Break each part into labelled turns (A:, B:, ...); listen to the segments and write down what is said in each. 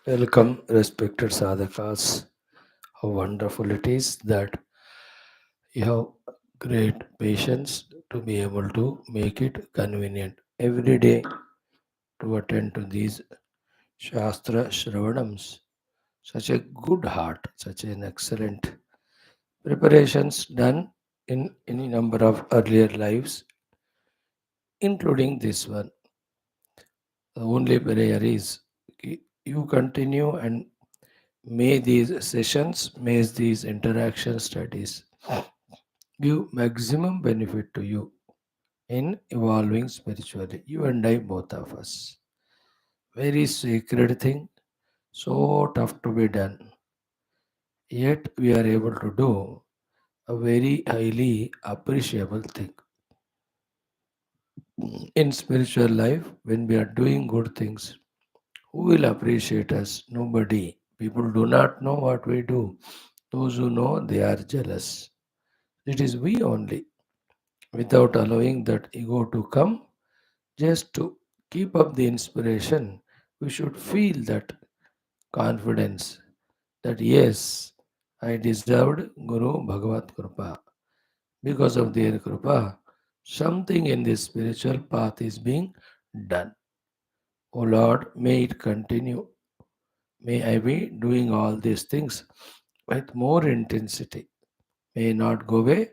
A: Welcome, respected sadhakas. How wonderful it is that you have great patience to be able to make it convenient every day to attend to these Shastra Shravanams. Such a good heart, such an excellent preparations done in any number of earlier lives, including this one. The only prayer is you continue and may these sessions, may these interaction studies give maximum benefit to you in evolving spiritually. You and I, both of us. Very sacred thing, so tough to be done. Yet we are able to do a very highly appreciable thing. In spiritual life, when we are doing good things, who will appreciate us? Nobody. People do not know what we do. Those who know, they are jealous. It is we only, without allowing that ego to come, just to keep up the inspiration, we should feel that confidence that yes, I deserved Guru Bhagavat Kripa. Because of their Kripa, something in this spiritual path is being done. O Lord, may it continue. May I be doing all these things with more intensity. May I not go away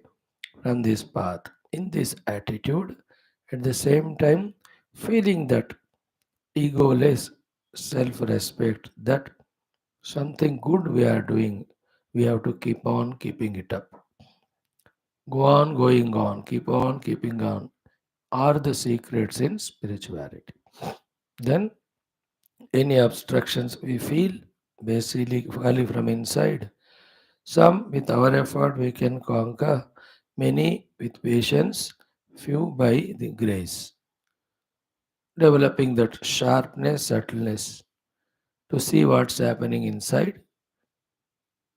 A: from this path in this attitude, at the same time feeling that egoless self respect that something good we are doing, we have to keep on keeping it up. Go on going on, keep on keeping on, are the secrets in spirituality. Then, any obstructions we feel basically from inside, some with our effort we can conquer, many with patience, few by the grace. Developing that sharpness, subtleness to see what's happening inside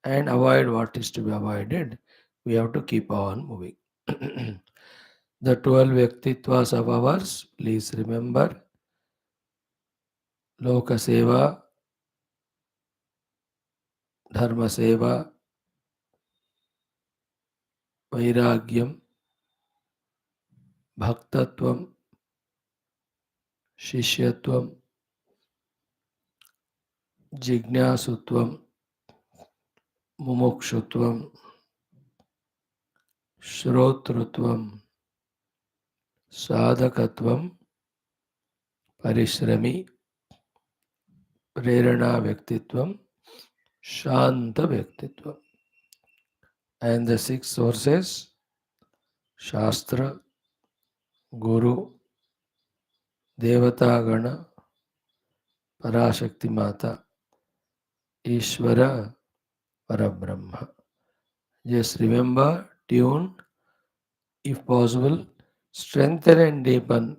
A: and avoid what is to be avoided, we have to keep on moving. The 12 Vyaktitvas of ours, please remember Loka Seva, Dharma Seva, Vairagyam, Bhaktatvam, Shishyatvam, Jignasutvam, Mumukshutvam, Shrotrutvam, Sadhakatvam, Parishrami, Prerana Vyaktitvam, Shanta Vyaktitvam. And the six sources Shastra, Guru, Devatagana, Parashakti Mata, Ishvara, Parabrahma. Just remember, tune, if possible, strengthen and deepen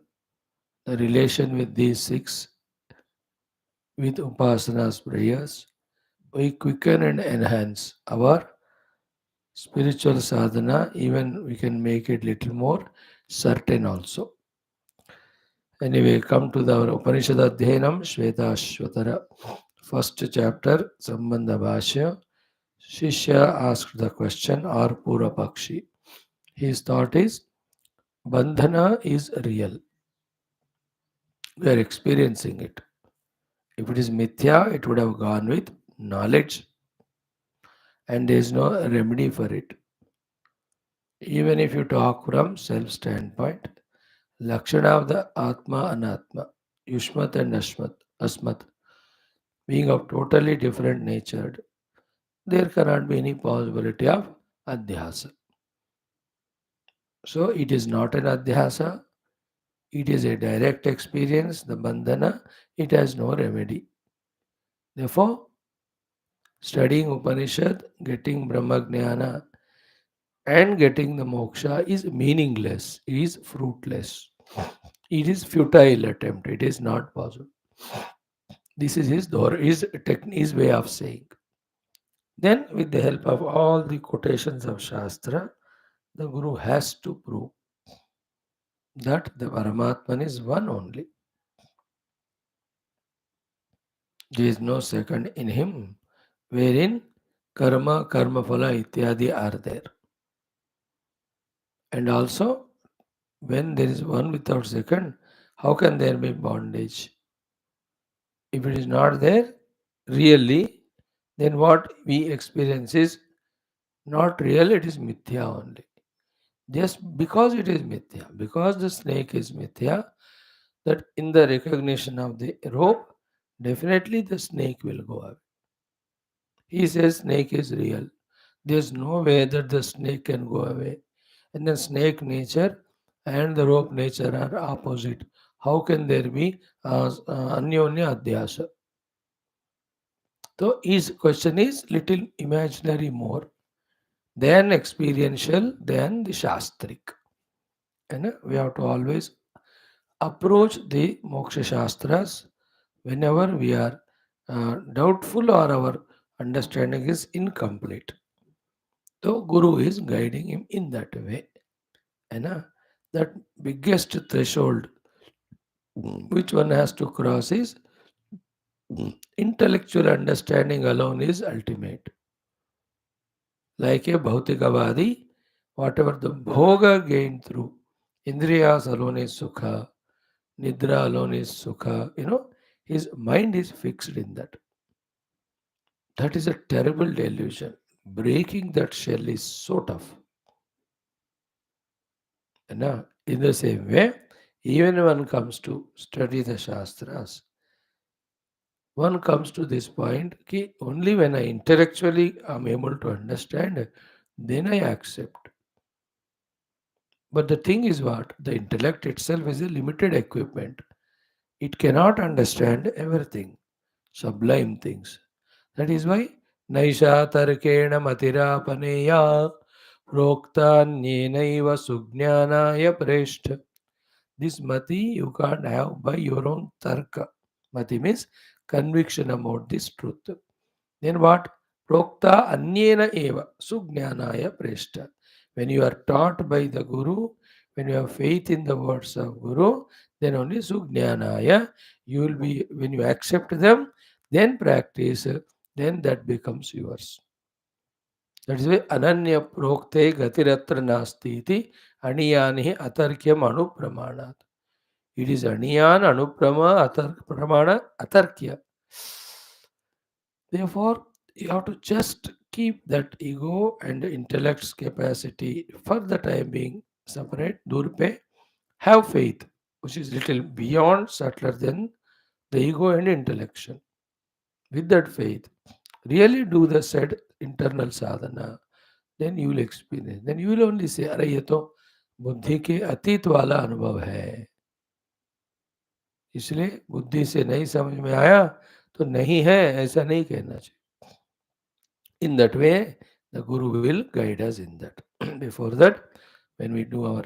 A: the relation with these six with Upasana's prayers. We quicken and enhance our spiritual sadhana, even we can make it little more certain also. Anyway, come to our Upanishad Adhyanam, Shwethashwathara. First chapter, Sambandha Bhashya. Shishya asked the question, or Pura Pakshi. His thought is, Bandhana is real. We are experiencing it. If it is mithya, it would have gone with knowledge, and there is no remedy for it. Even if you talk from self standpoint, Lakshana of the Atma Anatma, Yushmat and Asmat, being of totally different nature, there cannot be any possibility of adhyasa. So it is not an adhyasa, it is a direct experience, the bandhana, it has no remedy. Therefore, studying Upanishad, getting Brahma Jnana, and getting the moksha is meaningless, it is fruitless. It is futile attempt, it is not possible. This is his way of saying. Then, with the help of all the quotations of Shastra, the Guru has to prove that the Paramatman is one only. There is no second in him, wherein karma, karma phala ityadi are there. And also, when there is one without second, how can there be bondage? If it is not there, really, then what we experience is not real, it is mithya only. Just because it is mithya, because the snake is mithya, that in the recognition of the rope, definitely the snake will go away. He says snake is real. There's no way that the snake can go away. And then snake nature and the rope nature are opposite. How can there be anyonya adhyasa? So his question is little imaginary more than experiential than the shastric. And we have to always approach the moksha shastras whenever we are doubtful or our understanding is incomplete. So Guru is guiding him in that way. And that biggest threshold which one has to cross is intellectual understanding alone is ultimate. Like a bhautikavadi, whatever the bhoga gained through indriyas alone is sukha, nidra alone is sukha, his mind is fixed in that. That is a terrible delusion. Breaking that shell is so tough. In the same way, even when one comes to study the Shastras, one comes to this point कि only when I intellectually am able to understand, then I accept. But the thing is what? The intellect itself is a limited equipment. It cannot understand everything, sublime things. That is why Naisha Tarkena Matirapaneya Prokta Nyenaiva Sujnanaya Preshta. This mati you can't have by your own tarka. Mati means conviction about this truth. Then what? Prokta anyena eva sujnanaya preshta. When you are taught by the Guru, when you have faith in the words of Guru, then only sujnanaya you will be, when you accept them, then practice, then that becomes yours. That is why ananya prokte gatiratra nasti iti aniyani atarkyam anupramanat. It is aniyan anuprama pramana atarkya. Therefore, you have to just keep that ego and intellect's capacity for the time being separate, durpe, have faith, which is little beyond, subtler than the ego and intellection. With that faith, really do the said internal sadhana, then you will experience. Then you will only say, अरे ये तो बुद्धि के अतीत वाला अनुभव है. इसलिए बुद्धि से नहीं समझ में आया तो नहीं है ऐसा नहीं कहना चाहिए. In that way, the Guru will guide us in that. Before that, when we do our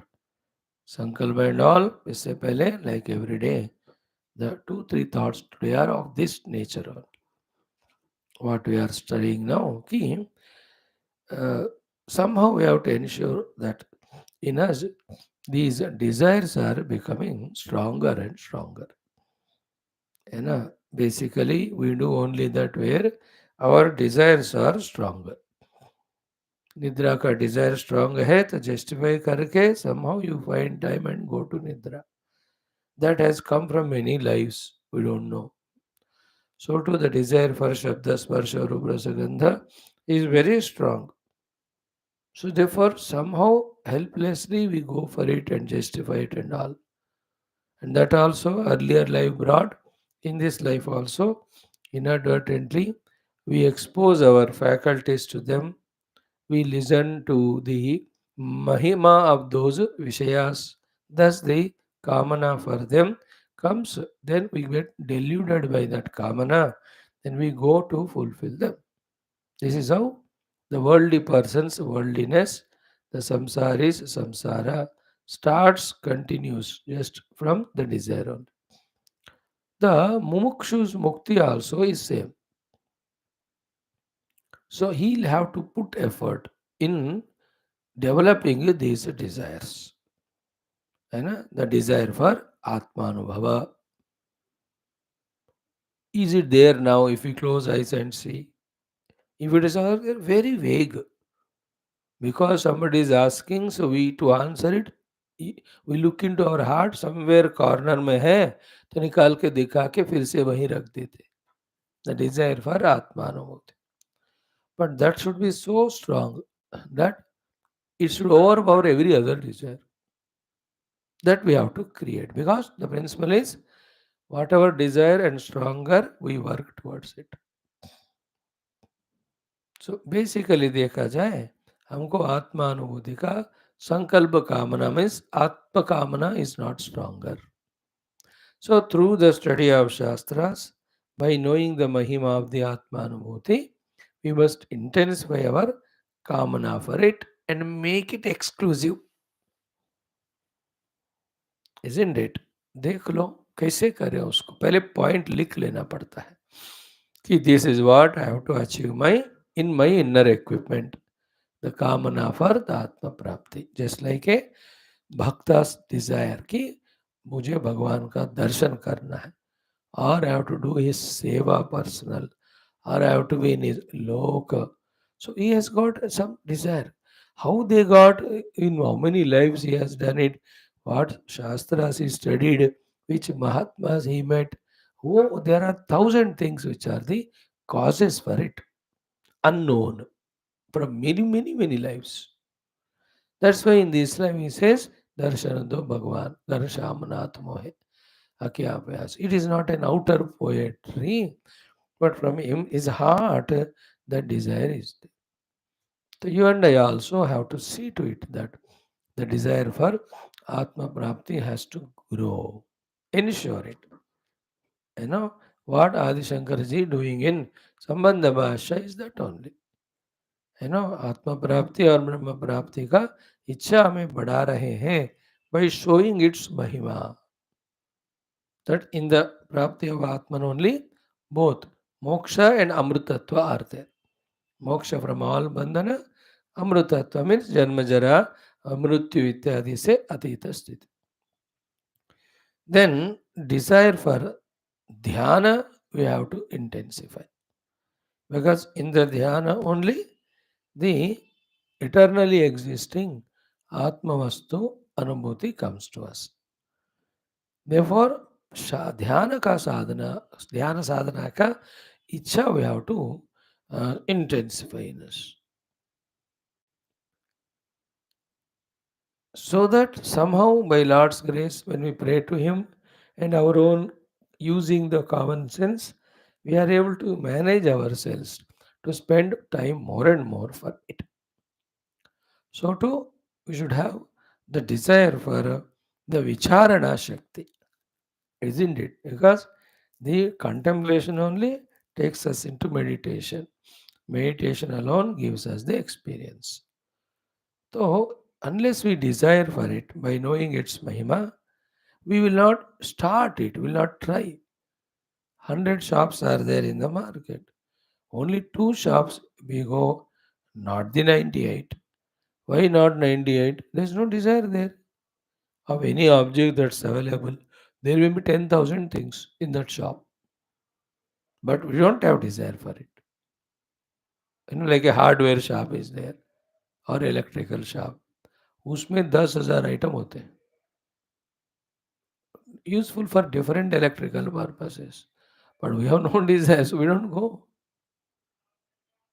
A: sankalpa and all, इससे पहले, like every day, the 2-3 thoughts today are of this nature. What we are studying now, ki, uh, somehow we have to ensure that in us these desires are becoming stronger and stronger. Basically, we do only that where our desires are stronger. निद्रा का Dzire strong है तो justify करके somehow you find time and go to nidra. That has come from many lives, we don't know. So too the desire for shabda sparsha rupra sagandha is very strong. So therefore somehow helplessly we go for it and justify it and all. And that also earlier life brought, in this life also inadvertently we expose our faculties to them. We listen to the mahima of those vishayas. Thus, the kamana for them comes. Then we get deluded by that kamana. Then we go to fulfill them. This is how the worldly person's worldliness, the samsaris samsara, starts, continues just from the desire only. The mumukshu's mukti also is same. So he'll have to put effort in developing these desires. The desire for Atmanubhava. Is it there now if we close eyes and see? If it is very vague, because somebody is asking, so we to answer it, we look into our heart, somewhere corner में है, तो निकाल के दिखा के फिर से वहीं रख देते. The desire for Atmanamurti. But that should be so strong that it should overpower every other desire. That we have to create, because the principle is whatever desire and stronger we work towards it. So basically देखा जाए, हमको आत्मानुभूति का संकल्प कामना means आत्म कामना is not stronger. So through the study of shastras, by knowing the mahima of the atmanubhuti, we must intensify our kamana for it and make it exclusive, isn't it? देख लो कैसे करें उसको, पहले पॉइंट लिख लेना पड़ता है कि this is what I have to achieve my in my inner equipment, the kamana for the atma prapti. Just like a bhakta's desire कि मुझे भगवान का दर्शन करना है, or I have to do his seva personal, or I have to be in his loka. So he has got some desire. How they got, in how many lives he has done it, what shastras he studied, which mahatmas he met. Oh, there are thousand things which are the causes for it, unknown, from many lives. That's why in the Islam he says, Darshanado Bhagwan, Darshamanath Mohe, Akyapyas. It is not an outer poetry, but from him, his heart, the desire is there. So you and I also have to see to it that the desire for Atma Prapti has to grow. Ensure it. You know, what Adi Shankarji doing in Sambandha Bhasha is that only. आत्मा प्राप्ति और ब्रह्म प्राप्ति का इच्छा हमें बढ़ा रहे हैं by showing its महिमा. That in the prapti of Atman only, both moksha and amrutatva are there. Moksha from all bandhana, amrutatva means janma jara, mrityu ityadi se atita sthiti. Then desire for dhyana we have to intensify, because in the dhyana only the eternally existing Atmavastu Anubhuti comes to us. Therefore, ध्यान का साधना, ध्यान साधना का इच्छा we have to intensify in us. So that somehow by Lord's grace, when we pray to Him and our own using the common sense, we are able to manage ourselves to spend time more and more for it. So too, we should have the desire for the vicharana shakti, isn't it? Because the contemplation only takes us into meditation. Meditation alone gives us the experience. So, unless we desire for it by knowing its mahima, we will not start it, will not try. 100 shops are there in the market. Only 2 shops we go, not the 98. Why not 98? There is no desire there of any object that's available. There will be 10,000 things in that shop, but we don't have desire for it. Like a hardware shop is there or electrical shop. उसमें 10,000 item होते हैं, useful for different electrical purposes. But we have no desire, so we don't go.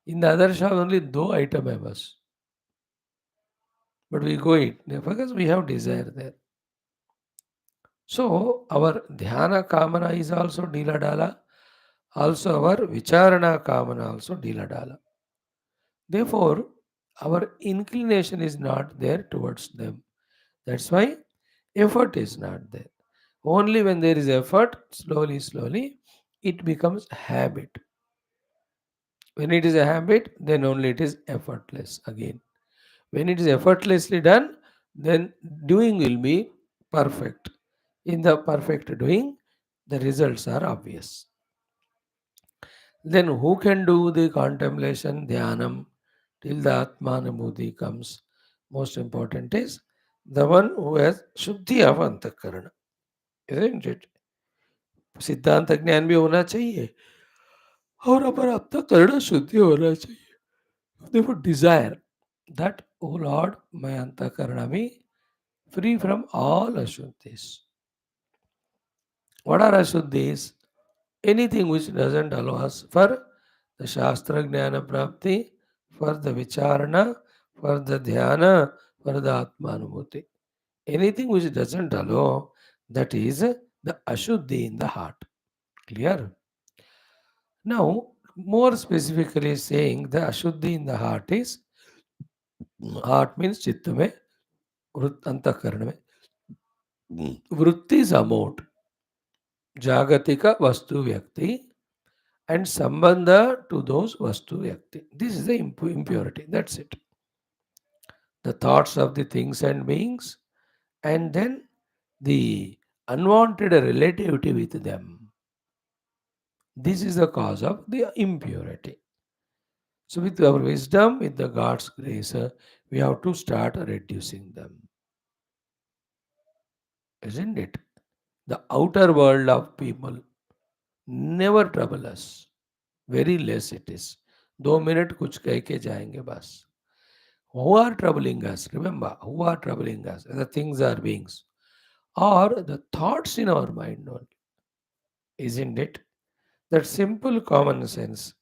A: In the other shop, only 2 item है बस. But we go it because we have desire there. So our dhyana kamana is also dila dala. Also our vicharana kamana also dila dala. Therefore, our inclination is not there towards them. That's why effort is not there. Only when there is effort, slowly, it becomes habit. When it is a habit, then only it is effortless again. When it is effortlessly done, then doing will be perfect. In the perfect doing, the results are obvious. Then who can do the contemplation, dhyanam, till the Atmanubhuti comes? Most important is the one who has Shuddhi of Antakarana, isn't it? सिद्धांत ज्ञान भी होना चाहिए और हमारा अंतःकरण शुद्धि होना चाहिए। देखो डिजायर दैट ओ लॉर्ड मैं अंतःकरण में free from all ashuddhis. What are ashuddhis? Anything which doesn't allow us for the Shastra Jnana Prapti, for the Vicharana, for the Dhyana, for the Atmanubhuti. Anything which doesn't allow, that is the Ashuddhi in the heart. Clear? Now, more specifically saying the Ashuddhi in the heart is, heart means chitta mein, antakaran mein. Vritti is amount, jagatika vastu vyakti, and sambandha to those vastu vyakti. This is the impurity. That's it. The thoughts of the things and beings, and then the unwanted relativity with them. This is the cause of the impurity. So, with our wisdom, with the God's grace, we have to start reducing them, isn't it? The outer world of people never trouble us. Very less it is. 2 minute कुछ कह के जाएंगे बस. Who are troubling us? Remember, who are troubling us? The things are beings. Or the thoughts in our mind only. Isn't it? That simple common sense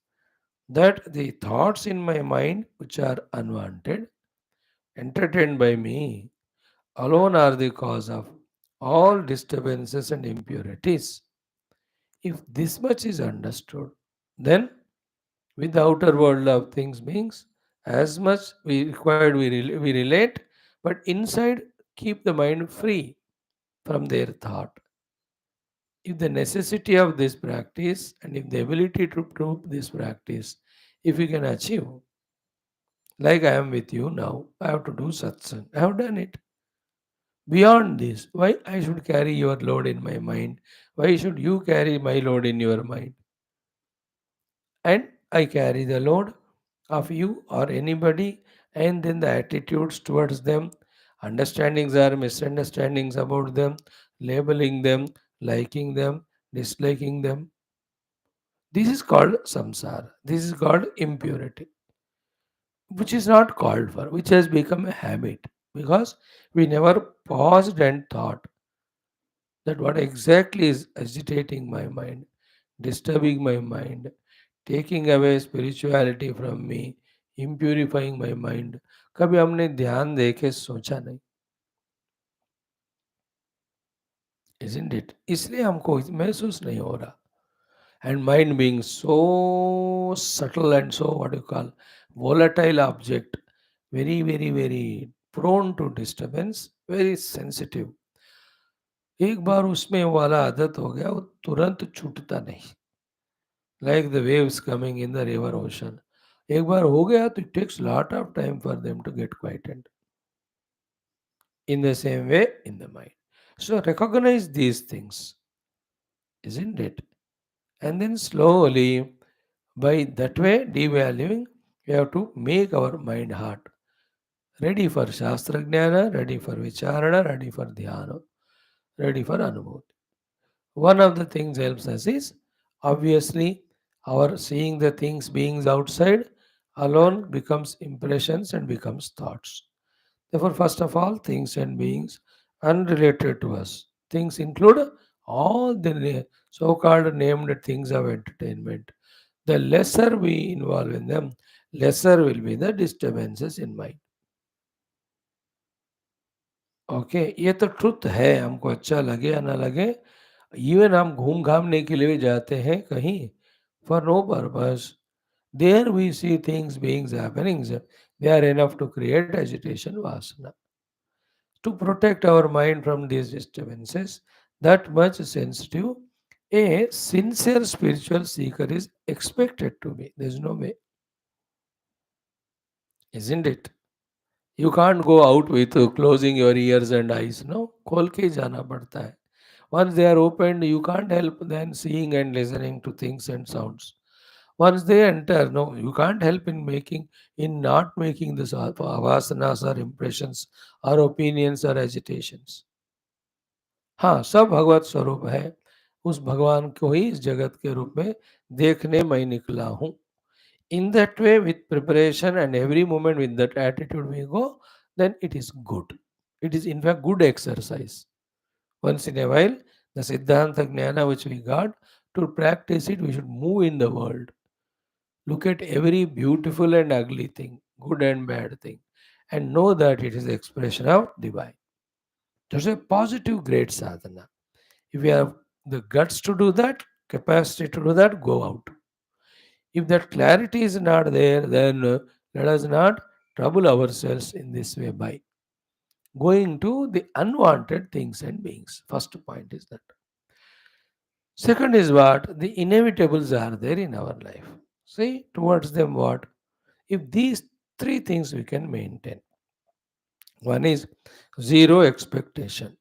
A: that the thoughts in my mind which are unwanted, entertained by me, alone are the cause of all disturbances and impurities. If this much is understood, then with the outer world of things beings, as much we required we relate, but inside keep the mind free from their thought. If the necessity of this practice and if the ability to prove this practice, if we can achieve, like I am with you now, I have to do satsang. I have done it. Beyond this, why I should carry your load in my mind? Why should you carry my load in your mind? And I carry the load of you or anybody, and then the attitudes towards them, understandings or misunderstandings about them, labeling them, liking them, disliking them. This is called samsara. This is called impurity, which is not called for, which has become a habit because we never paused and thought that what exactly is agitating my mind, disturbing my mind, taking away spirituality from me, impurifying my mind. कभी हमने ध्यान दे के सोचा नहीं, isn't it? इसलिए हमको महसूस नहीं हो रहा. And mind being so subtle and so what you call volatile object, very, very, very prone to disturbance, very sensitive. एक बार उसमें वाला आदत हो गया, वो तुरंत छूटता नहीं. Like the waves coming in the river ocean. एक बार हो गया तो it takes lot of time for them to get quieted. In the same way, in the mind. So recognize these things, isn't it? And then slowly, by that way, devaluing, we have to make our mind heart ready for Shastra Jnana, ready for Vicharana, ready for Dhyana, ready for Anubhuti. One of the things helps us is obviously our seeing the things beings outside alone becomes impressions and becomes thoughts. Therefore, first of all, things and beings unrelated to us. Things include all the so called named things of entertainment. The lesser we involve in them, lesser will be the disturbances in mind. Okay, ये तो truth है, हमको अच्छा लगे या ना लगे. Even हम घूम घामने के लिए जाते हैं कहीं for no purpose, there we see things beings happenings, they are enough to create agitation वासना. To protect our mind from these disturbances, that much sensitive, a sincere spiritual seeker is expected to be. There's no way, isn't it? You can't go out with closing your ears and eyes. No, खोल के ही जाना पड़ता है. Once they are opened, you can't help then seeing and listening to things and sounds. Once they enter, no, you can't help in not making this vasanas or impressions or opinions or agitations. हाँ, सब भगवत स्वरूप है. उस भगवान को ही इस जगत के रूप में देखने मैं निकला हूँ. In that way, with preparation and every moment with that attitude we go, then it is good. It is in fact good exercise. Once in a while, the Siddhanta Jnana which we got, to practice it, we should move in the world. Look at every beautiful and ugly thing, good and bad thing, and know that it is the expression of divine. That's a positive great sadhana. If you have the guts to do that, capacity to do that, go out. If that clarity is not there, then let us not trouble ourselves in this way by going to the unwanted things and beings. First point is that. Second is what? The inevitables are there in our life. See, towards them what? If these three things we can maintain. One is zero expectation.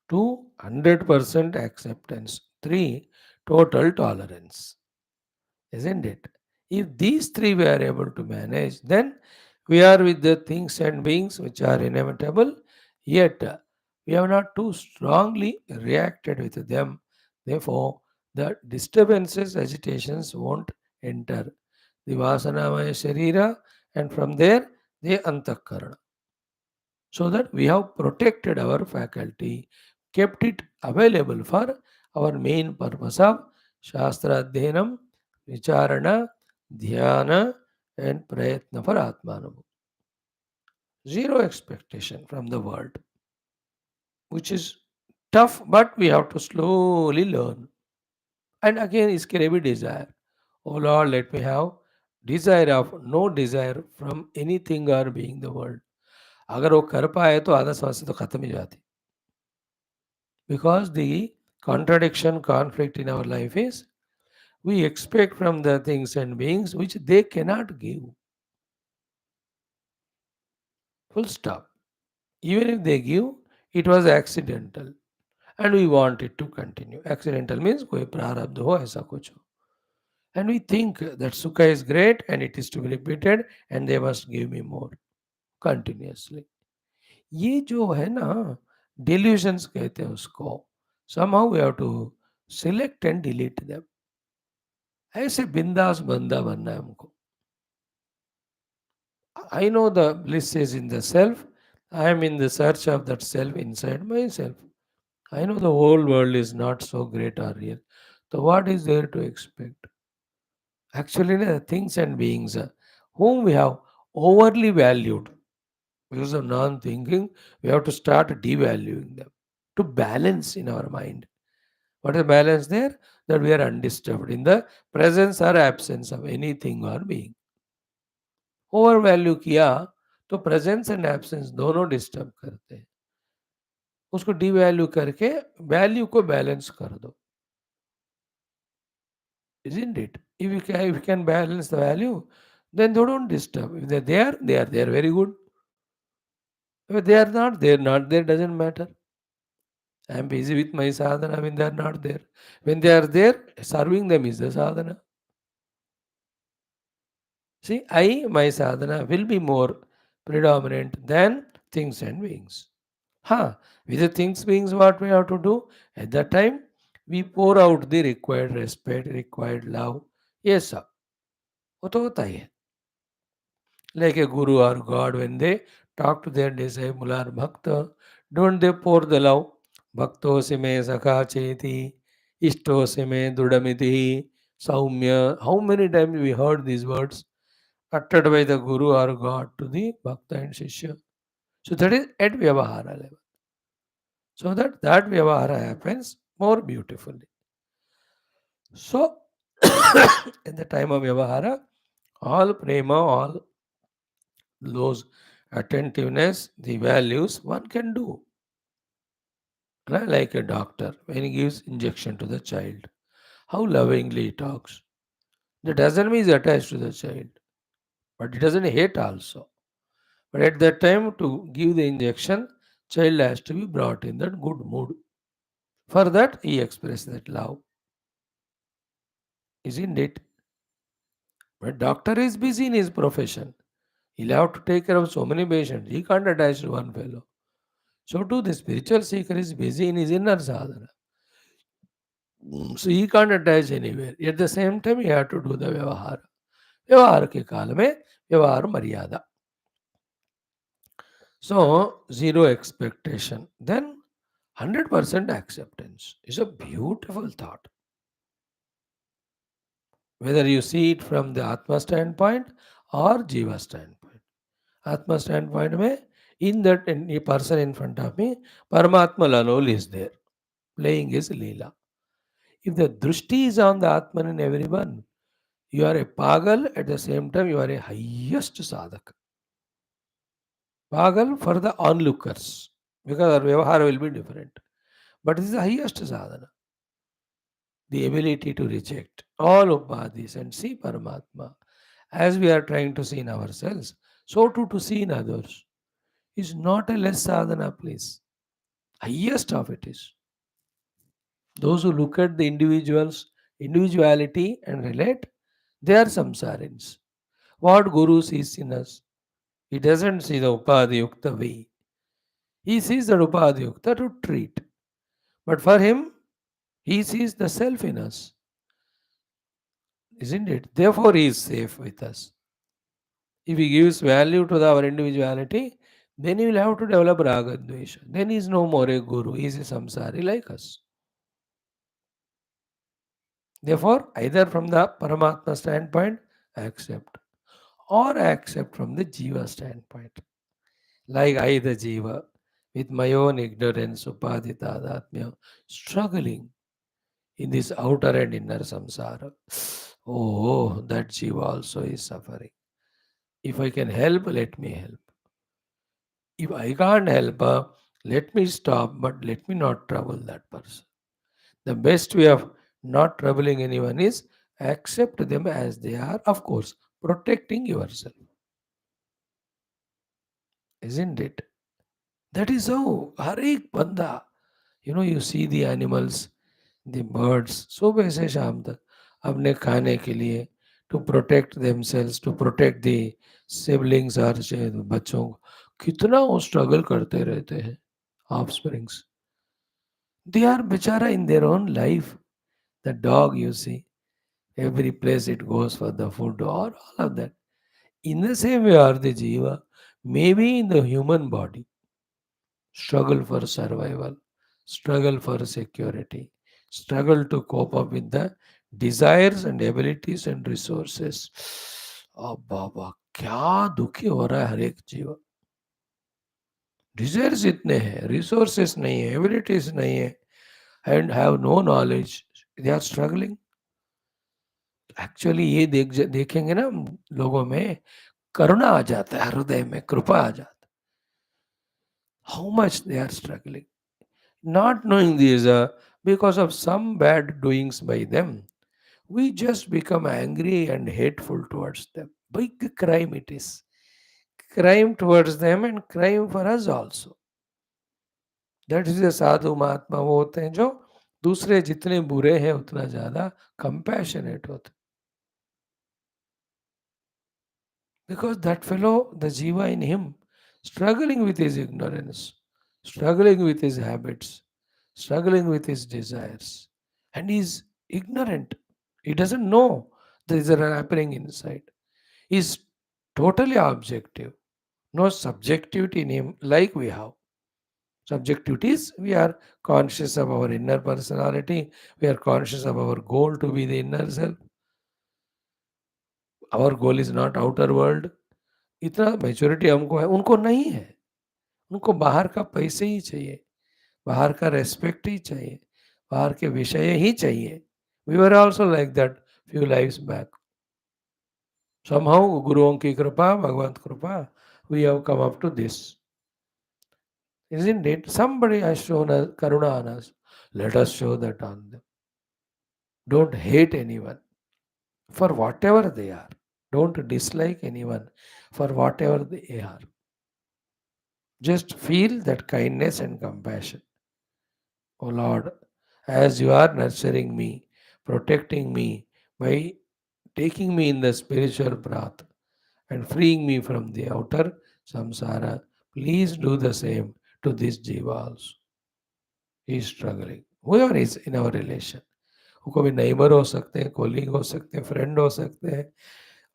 A: Two, 100% acceptance. Three, total tolerance. Isn't it? If these three we are able to manage, then we are with the things and beings which are inevitable, yet we have not too strongly reacted with them. Therefore, the disturbances, agitations won't enter the Vasanamaya Sharira, and from there the Antakarana. So that we have protected our faculty, kept it available for our main purpose of Shastra Adhyanam, Vicharana, Dhyana, and Prayatna for Atmanam. Zero expectation from the world, which is tough, but we have to slowly learn. And again, is भी desire. Oh Lord, let me have desire of no desire from anything or being the world. अगर वो कर पाए तो आधा समस्या तो खत्म ही जाती. Because the contradiction, conflict in our life is we expect from the things and beings which they cannot give. Full stop. Even if they give, it was accidental and we want it to continue. Accidental means कोई प्रारब्ध हो ऐसा कुछ हो. And we think that sukha is great and it is to be repeated and they must give me more continuously. ये जो है ना delusions कहते हैं उसको. Somehow we have to select and delete them. ऐसे बिंदास बंदा बनना है हमको. I know the bliss is in the self. I am in the search of that self inside myself. I know the whole world is not so great or real. So what is there to expect? Actually, the things and beings whom we have overly valued because of non-thinking, we have to start devaluing them to balance in our mind. What is balance there? That we are undisturbed in the presence or absence of anything or being. Over value किया तो presence and absence दोनों disturb करते हैं. उसको devalue करके value को balance कर दो. Isn't it? If you can balance the value, then they don't disturb. If they're there, they are very good. If they are not, they're not there, doesn't matter. I am busy with my sadhana when they are not there. When they are there, serving them is the sadhana. See, my sadhana will be more predominant than things and beings. With the things beings, what we have to do? At that time, we pour out the required respect, required love. Yes, sir. वो तो होता ही है. Like a guru or God, when they talk to their disciple or bhakta, don't they pour the love? Bhakto se me sakha cheti, ishto se me dudamiti, saumya. How many times we heard these words uttered by the guru or God to the bhakta and shishya? So that is at vyavahara level. So that vyavahara happens more beautifully. So at the time of vyavahara, all prema, all those attentiveness, the values one can do. Like a doctor when he gives injection to the child, how lovingly he talks. That doesn't mean he's attached to the child, but he doesn't hate also. But at that time to give the injection, child has to be brought in that good mood. For that he expresses that love. Isn't it? But doctor is busy in his profession. He'll have to take care of so many patients. He can't attach to one fellow. So too the spiritual seeker is busy in his inner sadhana. So he can't attach anywhere. At the same time, he have to do the vyavahara. व्यवहार के काल में व्यवहार मर्यादा. So, zero expectation. Then 100% acceptance is a beautiful thought. Whether you see it from the Atma standpoint or Jiva standpoint. Atma standpoint में, in that person in front of me, Paramatma alone is there, playing his Leela. If the drushti is on the Atman in everyone, you are a pagal, at the same time you are a highest sadhak. Pagal for the onlookers, because our vyavahara will be different. But this is the highest sadhana, the ability to reject all upadhis and see Paramatma. As we are trying to see in ourselves, so too to see in others is not a less sadhana, please. Highest of it is. Those who look at the individual's individuality and relate, they are samsarins. What Guru sees in us, he doesn't see the upadhyukta way. He sees the upadhyukta to treat. But for him, he sees the self in us, isn't it? Therefore, he is safe with us. If he gives value to our individuality, then he will have to develop raga dvesha. Then he is no more a guru, he is a samsari like us. Therefore, either from the Paramatma standpoint, accept, or accept from the Jiva standpoint. Like I, the Jiva, with my own ignorance, upadhita, atmya, struggling in this outer and inner samsara. Oh, that Jiva also is suffering. If I can help, let me help. If I can't help, let me stop, but let me not trouble that person. The best way of not troubling anyone is accept them as they are, of course, protecting yourself, isn't it? That is how Harik Banda. You see the animals, the birds, so वैसे शाम तक अपने खाने के लिए to protect themselves, to protect the siblings और बच्चों को कितना वो struggle करते रहते हैं offsprings. They are bichara in their own life. The dog you see, every place it goes for the food or all of that. In the same way are the jiva, maybe in the human body, struggle for survival, struggle for security, struggle to cope up with the desires and abilities and resources. अब बाबा क्या दुखी हो रहा है हर एक जीव. Desires इतने हैं, रिसोर्सेस नहीं है, एबिलिटीज नहीं है, and have no knowledge, they are struggling. Actually ये देखेंगे ना लोगों में, करुणा आ जाता है, हृदय में कृपा आ जाता है. How much they are struggling, not knowing these, because of some bad doings by them, we just become angry and hateful towards them. Big crime it is. Crime towards them and crime for us also. That is a साधु महात्मा वो होते हैं जो दूसरे जितने बुरे हैं उतना ज्यादा कंपैशनेट होते. Because that fellow, the jiva in him, struggling with his ignorance, struggling with his habits, struggling with his desires, and he's ignorant. He doesn't know there is a happening inside. He's totally objective. No subjectivity in him like we have. Subjectivity is we are conscious of our inner personality, we are conscious of our goal to be the inner self. Our goal is not outer world. इतना maturity हमको है, उनको नहीं है. उनको बाहर का पैसे ही चाहिए, बाहर का रेस्पेक्ट ही चाहिए, बाहर के विषय ही चाहिए. We were also like that few lives back. Somehow गुरुओं की कृपा, भगवत कृपा, we have come up to this. Isn't it? Somebody has shown us karuna on us. Let us show that on them. Don't hate anyone for whatever they are. Don't dislike anyone for whatever they are. Just feel that kindness and compassion. O Lord, as you are nurturing me, protecting me by taking me in the spiritual path and freeing me from the outer samsara, please do the same to this jiva also. He is struggling. Whoever is in our relation. वो कभी neighbour हो सकते हैं, colleague हो सकते हैं, friend हो सकते हैं,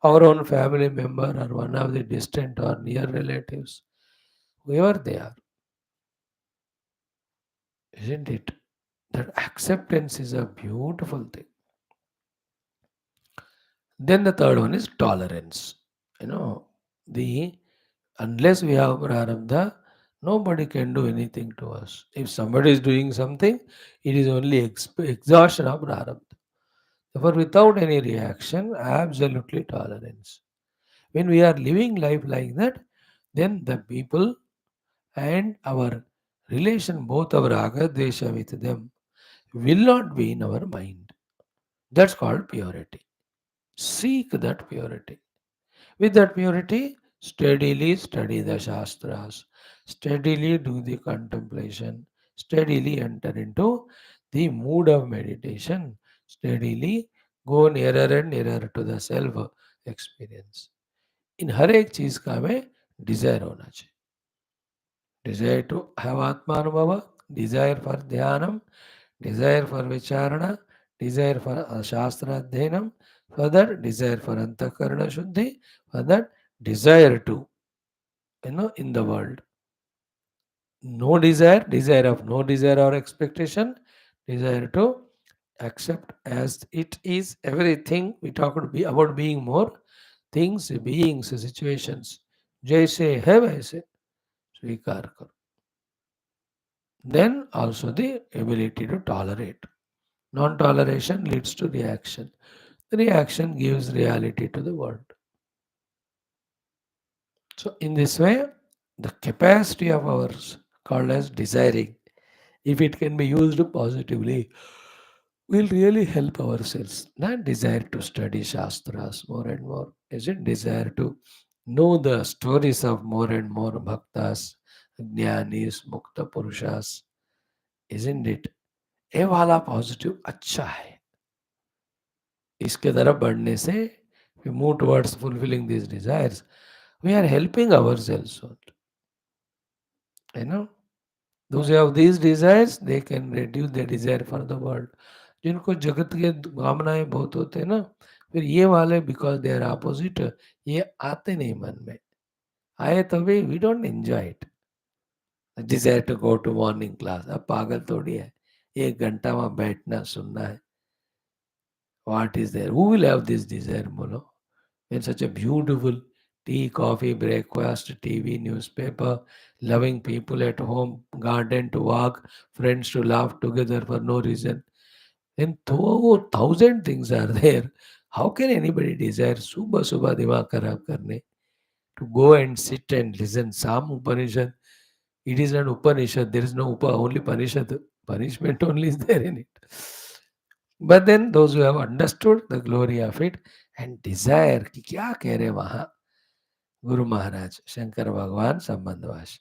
A: our own family member or one of the distant or near relatives, whoever they are, isn't it? That acceptance is a beautiful thing. Then the third one is tolerance. You know, the unless we have prarabdha, nobody can do anything to us. If somebody is doing something, it is only exhaustion of prarabdha. Therefore, without any reaction, absolutely tolerance. When we are living life like that, then the people and our relation, both our raga desha with them, will not be in our mind. That's called purity. Seek that purity. With that purity, steadily study the Shastras, steadily do the contemplation, steadily enter into the mood of meditation, steadily go nearer and nearer to the self experience. इन हर एक चीज का हमें Dzire होना चाहिए. Desire to have Atmanubhava, desire for Dhyanam, desire for Vicharana, desire for Shastra Adhyanam, for that desire for Antakarana Shuddhi, for that desire to, in the world. No desire, desire of no desire or expectation, desire to accept as it is everything. We talked about being more things, beings, situations. जैसे है वैसे स्वीकार करो. Then also the ability to tolerate. Non toleration leads to reaction. The reaction gives reality to the world. So, in this way, the capacity of ours, called as desiring, if it can be used positively, will really help ourselves. Not desire to study Shastras more and more, is it? Desire to know the stories of more and more bhaktas, jnanis, mukta purushas, isn't it? ये वाला positive अच्छा है. इसके तरफ बढ़ने से we move towards fulfilling these desires. We are helping ourselves. You know, those who have these desires, they can reduce their desire for the world. जिनको जगत के कामनाएं बहुत होते हैं ना, फिर ये वाले बिकॉज दे आर अपोजिट, ये आते नहीं मन में. आए तभी we don't enjoy it. Desire to go to morning class, अब पागल थोड़ी है, 1 घंटा वहां बैठना सुनना है. What is there? Who will have this desire, Molo? In such a beautiful tea, coffee, breakfast, TV, newspaper, loving people at home, garden to walk, friends to laugh together for no reason. And though 1,000 things are there, how can anybody desire subah subah dimag kharab karne to go and sit and listen some Upanishad? It is an Upanishad. There is no only Upanishad. Punishment only is there in it. But then those who have understood the glory of it and desire कि क्या कह रहे वहाँ गुरु महाराज शंकर भगवान संबंधवास,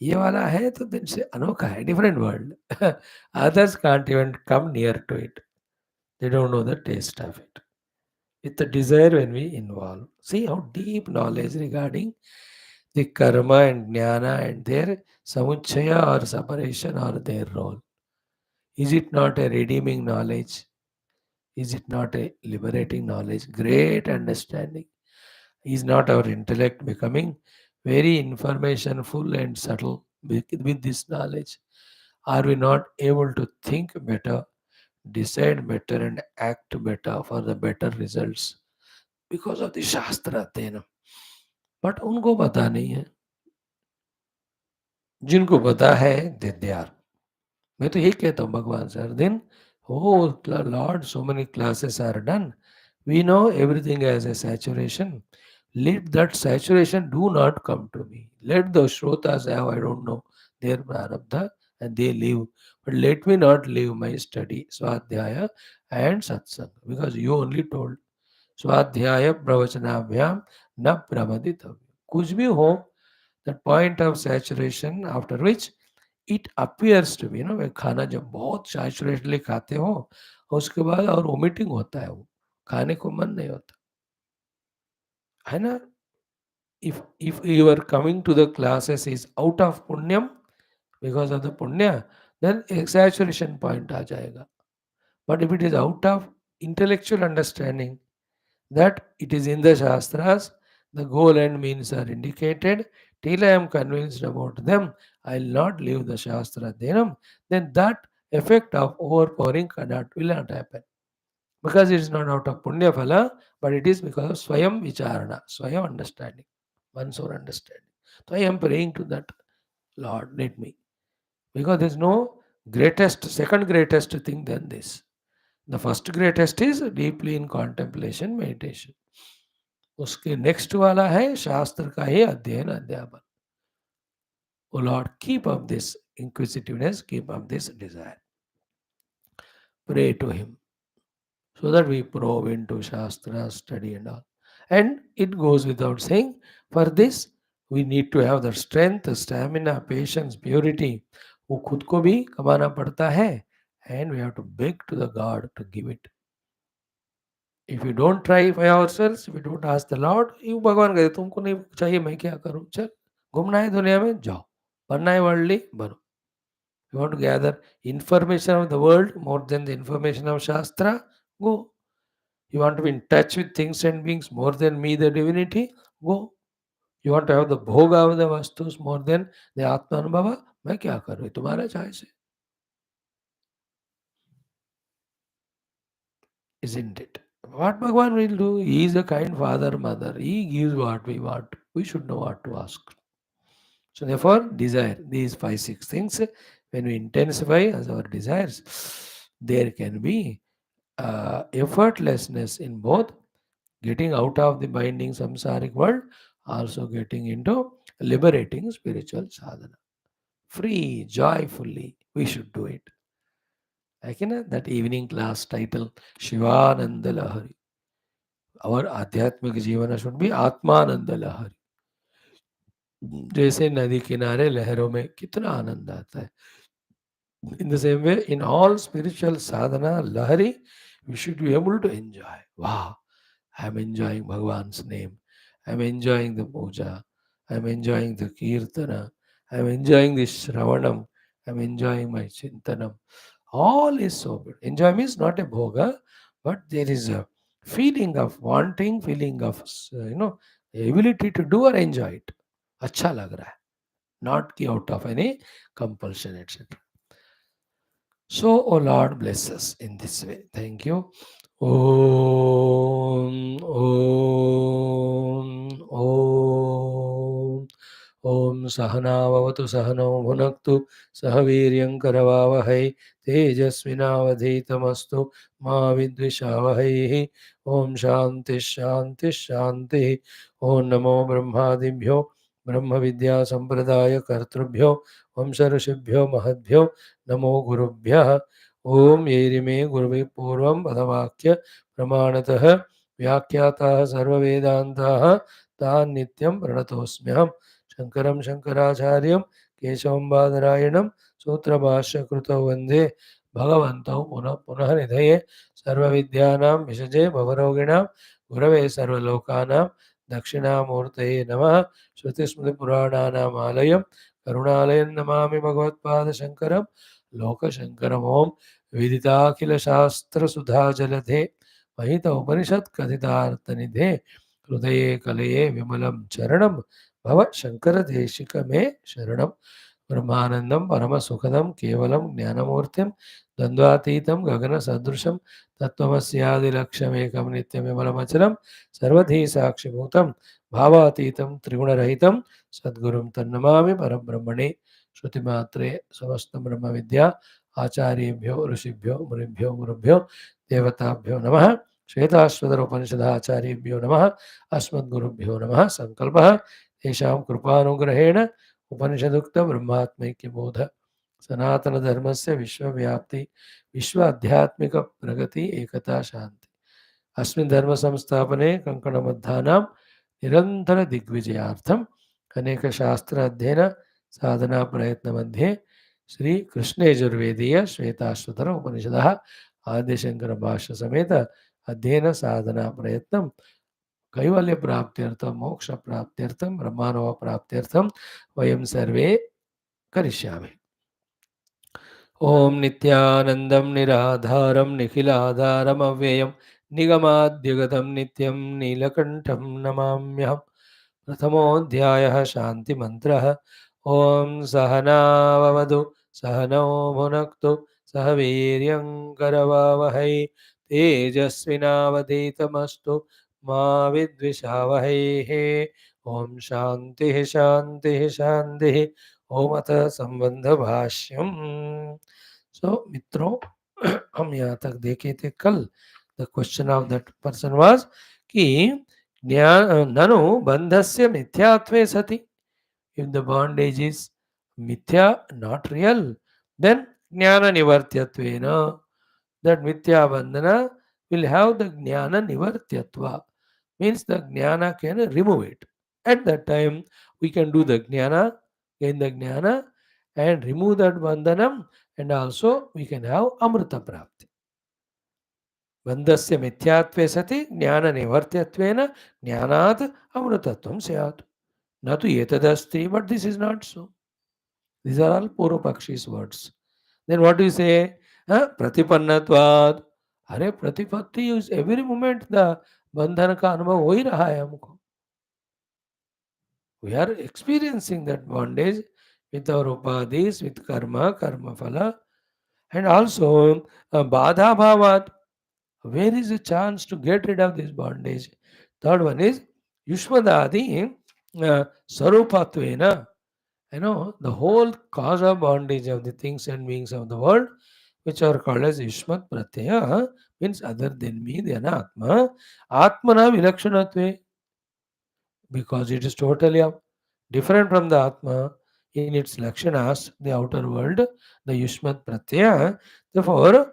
A: ये वाला है तो दिन से अनोखा है, different world. Others can't even come near to it. They don't know the taste of it. With the desire when we involve. See how deep knowledge regarding the karma and jnana and their samuchaya or separation or their role. Is it not a redeeming knowledge? Is it not a liberating knowledge? Great understanding. Is not our intellect becoming very information full and subtle with this knowledge? Are we not able to think better, decide better, and act better for the better results? Because of the Shastra Athenam. But उनको पता नहीं है. जिनको पता है they are. मैं तो यही कहता हूँ भगवान से हर दिन, oh Lord, so many classes are done. We know everything as a saturation. Let that saturation do not come to me. Let the Shrotas have, I don't know, their prarabdha and they live. But let me not leave my study, Swadhyaya and Satsang. Because you only told Swadhyaya pravachanabhyam na pramaditavya. कुछ भी हो, that point of saturation after which it appears to be, वे खाना जब बहुत सैचुरेटली खाते हो और उसके बाद और वोमिटिंग होता है, वो खाने को मन नहीं होता है ना. if you are coming to the classes is out of punyam, because of the punya, then एक saturation point आ जाएगा. But if it is out of intellectual understanding, that it is in the Shastras, the goal and means are indicated. Till I am convinced about them, I will not leave the Shastra Dhenam, then that effect of overpowering will not happen. Because it is not out of Punya Phala, but it is because of Swayam Vicharana, Swayam understanding, one's own understanding. So I am praying to that Lord, let me. Because there is no second greatest thing than this. The first greatest is deeply in contemplation, meditation. उसके next वाला है शास्त्र का ही अध्ययन अध्यापन. O Lord, keep up this inquisitiveness, keep up this desire. Pray to Him so that we probe into Shastra study and all. And it goes without saying, for this we need to have the strength, stamina, patience, purity. वो खुद को भी कमाना पड़ता है and we have to beg to the God to give it. If you don't try by ourselves, if you don't ask the Lord, you भगवान कहते तुमको नहीं चाहिए मैं क्या करूं, चल घूमना है दुनिया में जाओ, बनना है वर्ल्डली बनो. You want to gather information of the world more than the information of Shastra? Go. You want to be in touch with things and beings more than me, the divinity? Go. You want to have the bhoga of the vastus more than the Atma Anubhava? मैं क्या करूं, ये तुम्हारा choice है. Isn't it? What Bhagwan will do? He is a kind father, mother. He gives what we want. We should know what to ask. So therefore, desire these 5, 6 things. When we intensify as our desires, there can be effortlessness in both getting out of the binding samsaric world, also getting into liberating spiritual sadhana. Free, joyfully, we should do it. Like in that evening class title, Shivananda Lahari. Our आध्यात्मिक जीवन should be Atmanand लहरी. जैसे नदी किनारे लहरों में कितना आनंद आता है. In the same way, in all spiritual sadhana, lahari, we should be able to enjoy. Wow, I'm enjoying Bhagwan's name. I'm enjoying the puja. I'm enjoying the kirtana. I'm enjoying the shravanam. I'm enjoying my chintanam. All is so good. Enjoy means not a bhoga, but there is a feeling of wanting, feeling of ability to do or enjoy it. अच्छा लग रहा है. Not out of any compulsion, etc. So, O Lord, bless us in this way. Thank you. Om, Om, Om. Om Sahanavavatu Sahano Bhunaktu Sahaviryam Karavavahai Tejasvinavadhitamastu Ma Vidvishavahai. Om Shanti Shanti Shanti. Om Namo Brahmadibhyo Brahma Vidya Sampradaya Kartrubhyo Vamsa Rishibhyo Mahadbhyo नमो गुरुभ्यः. ओम येरिमे गुरुवे पूर्वं पदवाक्य प्रमाणतः व्याख्याताः सर्ववेदान्ताः तान् नित्यं प्रणतोऽस्म्यहम्. शङ्करं शङ्कराचार्यं केशवं बादरायणं सूत्रभाष्यकृतौ वन्दे भगवन्तौ पुनः पुनः निधये सर्वविद्यानां विषजे भवरोगिणां गुरवे सर्वलोकानां दक्षिणामूर्तये नमः. श्रुतिस्मृतिपुराणानाम् आलयं करुणालयं नमामि भगवत्पादशङ्करं लोकशङ्करमों विदिताखिलशास्त्रसुधाजलधे महित उपनिषत्कथितार्थनिधे हृदये कलये विमलं चरणं भव शङ्करदेशिक मे शरणं. ब्रह्मानन्दं परमसुखदं केवलं ज्ञानमूर्तिं द्वन्द्वातीतं गगनसदृशं तत्त्वमस्यादिलक्ष्यमेकं नित्यविमलमचलं सर्वधी साक्षिभूतं भावातीतं त्रिगुणरहितं सद्गुरुं तन्नमामि परब्रह्मणे. श्रुतिमात्रे समस्त ब्रह्म विद्या आचार्येभ्यो ऋषिभ्यो मुनिभ्यो गुरुभ्यो देवताभ्यो नमः. श्वेताश्वतर उपनिषदाचार्येभ्यो नमः. अस्मद्गुरुभ्यो नमः. संकल्पः तेषां कृपानुग्रहेण उपनिषदुक्त ब्रह्मात्मैक्यबोध सनातनधर्मस्य विश्वव्याप्ति विश्व आध्यात्मिक प्रगति एकता शांति अस्मिन् धर्म संस्थापने कंकणबद्धानां निरंतर दिग्विजयार्थम अनेक शास्त्र अध्ययन साधना प्रयत्न मध्ये श्री कृष्णयजुर्वेदीय श्वेताश्वतर उपनिषदः आद्यशंकर भाष्य समेत अध्ययन साधना प्रयत्न कैवल्य प्राप्त्यर्थम मोक्ष प्राप्त्यर्थम ब्रह्मानुभव प्राप्त्यर्थम वयं सर्वे करिष्यामि. ॐ नित्यानन्दं निराधारं निखिलाधारमव्ययं निगमाद्यगतं नित्यं नीलकण्ठं नमाम्यहम्। प्रथमोऽध्यायः शान्तिमन्त्रः। ॐ सहनाववतु सहनौ भुनक्तु सह वीर्यं करवावहै तेजस्विनावधीतमस्तु मा विद्विषावहैः। ॐ शान्तिः शान्तिः शान्तिः। ओम अतः संबंध भाष्यम। सो मित्रों, हम यहाँ तक देखे थे कल। The question of that person was कि ज्ञान ननु बंधस्य मिथ्यात्वे सति, if the bondage is mithya, not real, then jnana nivartyatvena, that mithya bandhana will have the jnana nivartyatva, means the jnana can remove it. At that time we can do the jnana, gain the jnana and remove that bandhanam, and also we can have amrita prapti. बंधस्य मिथ्यात्वे सति ज्ञान निवर्त्यत्वेन ज्ञानात् अमृतत्वं स्यात्। न तु एतदस्ति, but this is not so. These are all Purvapakshi's words. Then what do you say? प्रतिपन्नत्वाद। अरे प्रतिपत्ति is every moment the बंधन का अनुभव हो ही रहा है हमको. We are experiencing that bondage with our upadhis, with karma, karma phala, and also badha bhavat. Where is the chance to get rid of this bondage? Third one is Yushmadadi Sarupatvena. You know, the whole cause of bondage of the things and beings of the world, which are called as Yushmat Pratyaya, means other than me, the Anatma. Atmana Vilakshanatve, because it is totally different from the Atma in its Lakshanas, the outer world, the Yushmat Pratyaya. Therefore,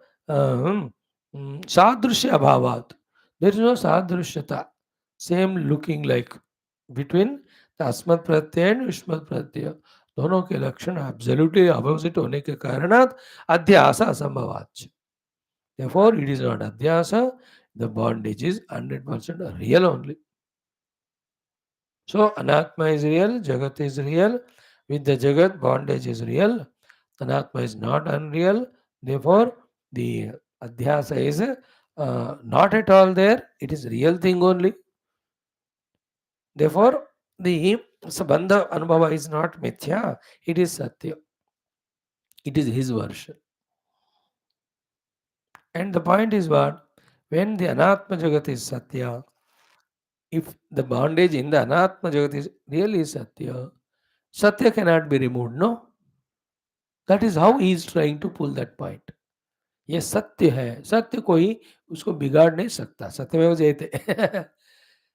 A: Sadrushya Bhavat. There is no Sadrushyata, same looking like between the Asmat Pratyaya and Yushmat Pratyaya. दोनों के लक्षण absolutely opposite होने के कारणात अध्यास असंभवाच. Therefore, it is not adhyasa. The bondage is 100% real only. So, anatma is real, jagat is real. With the jagat, bondage is real. Anatma is not unreal. Therefore, the adhyasa is not at all there. It is real thing only. Therefore, the Sambandha Anubhava is not mithya. It is satya. It is his version. And the point is what? When the anatma jagat is satya, if the bondage in the anatma jagat is really satya, satya cannot be removed, no? That is how he is trying to pull that point. ये सत्य है, सत्य कोई उसको बिगाड़ नहीं सकता, सत्यमेव जयते.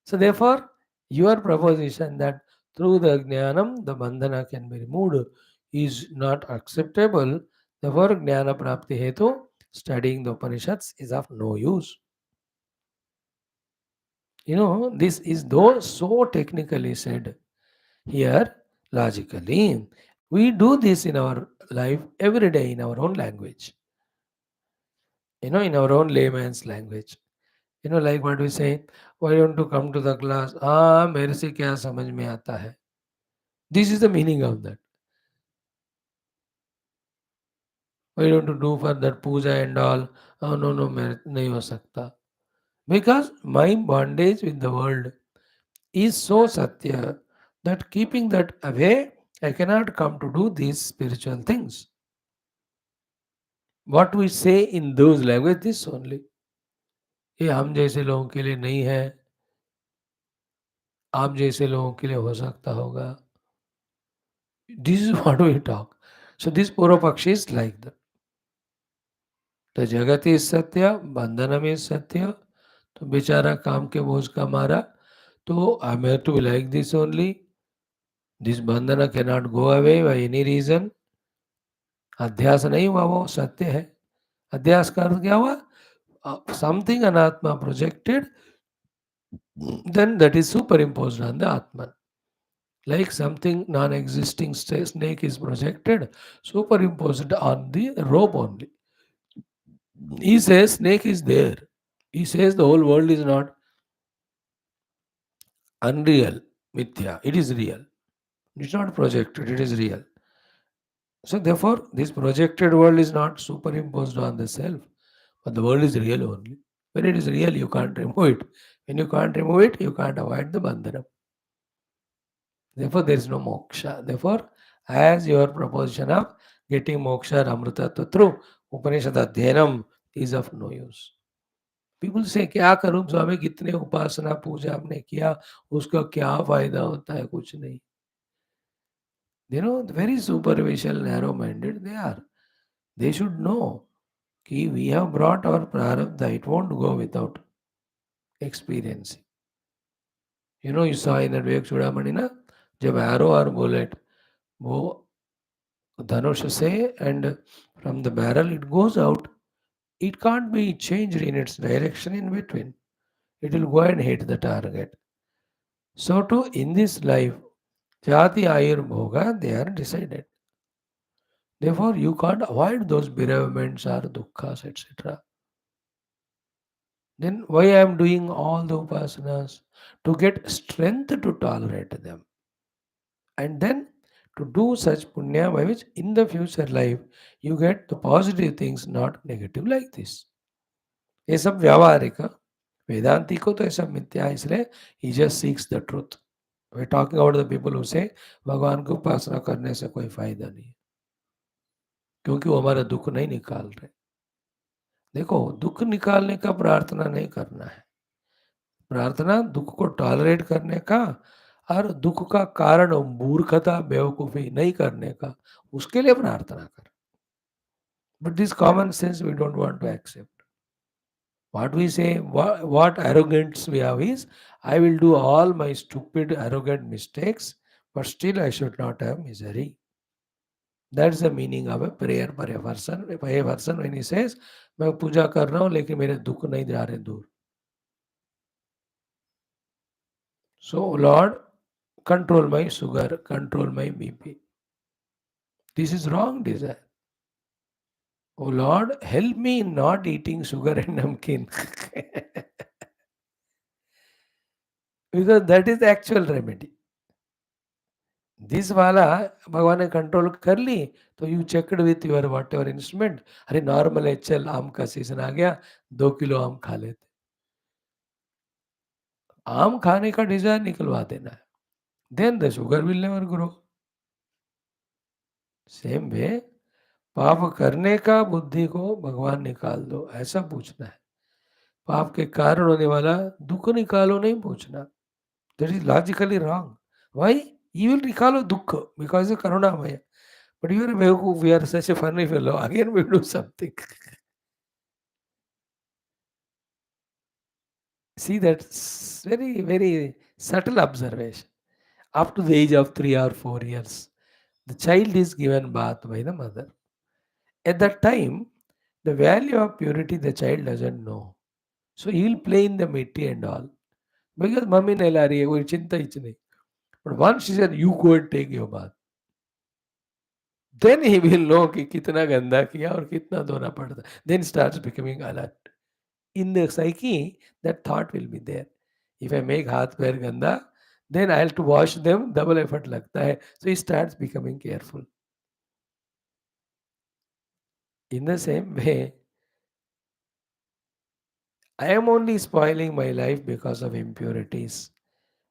A: So therefore, your proposition that through the jnanam the bandhana can be removed is not acceptable. Therefore, jnana prapti hetu studying the Upanishads is of no use. You know, this is though so technically said. Here, logically, we do this in our life every day in our own language. You know, in our own layman's language. You know, like what we say, why don't you come to the class? मेरे से क्या समझ में आता है? This is the meaning of that. Why don't you do for that puja and all? Oh, no, no, मेरे नहीं हो सकता. Because my bondage with the world is so satya that keeping that away, I cannot come to do these spiritual things. What we say in those language this only. ये हम जैसे लोगों के लिए नहीं है, आप जैसे लोगों के लिए हो सकता होगा. This is what we talk. So this Purvapakshi is like that. The Jagat is Satya, Bandhanam is Satya. तो बेचारा काम के बोझ का मारा, तो I have to be like this only. This bandhana cannot go away by any reason. अध्यास नहीं हुआ, वो सत्य है. अध्यास का अर्थ क्या हुआ? Something anatma projected, then that is superimposed on the Atman. Like something non-existing snake is projected, superimposed on the rope only. He says snake is there. He says the whole world is not unreal, mithya. It is real. It's not projected, it is real. So therefore, this projected world is not superimposed on the self, but the world is real only. When it is real, you can't remove it. When you can't remove it, you can't avoid the bandhana. Therefore, there is no moksha. Therefore, as your proposition of getting moksha or amrita through Upanishad Adhyanam is of no use. People say, क्या करूं स्वामी, कितने उपासना पूजा हमने किया, उसका क्या फायदा होता है, कुछ नहीं. Very superficial, narrow minded they are. They should know कि we have brought our prarabdha, it won't go without experience. You saw in that Vivek Chudamani na, जब arrow or bullet वो धनुष से and from the barrel it goes out, it can't be changed in its direction in between. It will go and hit the target. So too in this life, jati ayur bhoga, they are decided. Therefore, you can't avoid those bereavements or dukkha's, etc. Then why I am doing all the upasanas? To get strength to tolerate them. And then to do such punya by which in the future life you get the positive things, not negative like this. ये सब व्यावहारिक है. वेदांती को तो ये सब मिथ्या है, इसलिए he just seeks the truth. We're talking about the people who say भगवान की उपासना करने से कोई फायदा नहीं है, क्योंकि वो हमारा दुख नहीं निकाल रहे. देखो, दुख निकालने का प्रार्थना नहीं करना है. प्रार्थना दुख को टॉलरेट करने का और दुख का कारण मूर्खता बेवकूफ़ी नहीं करने का, उसके लिए प्रार्थना कर. But this common sense we don't want to accept. What we say, what arrogance we have is, I will do all my stupid, arrogant mistakes, but still I should not have misery. That's the meaning of a prayer for a person. A person when he says, मैं पूजा कर रहा हूँ लेकिन मेरे दुख नहीं जा रहे दूर. So Lord, control my sugar, control my BP. This is wrong desire. Oh Lord, help me in not eating sugar and namkeen. Because that is the actual remedy. This वाला भगवान ने कंट्रोल कर ली, तो you checked with your what ever instrument. अरे normal है, चल आम का सीजन आ गया, 2 किलो आम खा लेते. आम खाने का डिजायर निकलवा देना है, then the sugar will never grow. Same way पाप करने का बुद्धि को भगवान निकाल दो, ऐसा पूछना है. पाप के कारण होने वाला दुख निकालो नहीं पूछना. That is logically wrong. Why? You will निकालो दुख बिकॉज करुणामय. But you are a bewaku, we are such a funny fellow. Again, we do something. See, that's very, very subtle observation. Up to the age of 3 or 4 years, the child is given bath by the mother. At that time, the value of purity the child doesn't know. So he will play in the mitti and all. Because mummy nahi la rahi hai, koi chinta hi nahi. But once she said, you go and take your bath, then he will know कि कितना गंदा किया और कितना धोना पड़ता. Then starts becoming alert. In the psyche, that thought will be there. If I make हाथ पैर गंदा, then I have to wash them, double effort लगता है. So he starts becoming careful. In the same way, I am only spoiling my life because of impurities.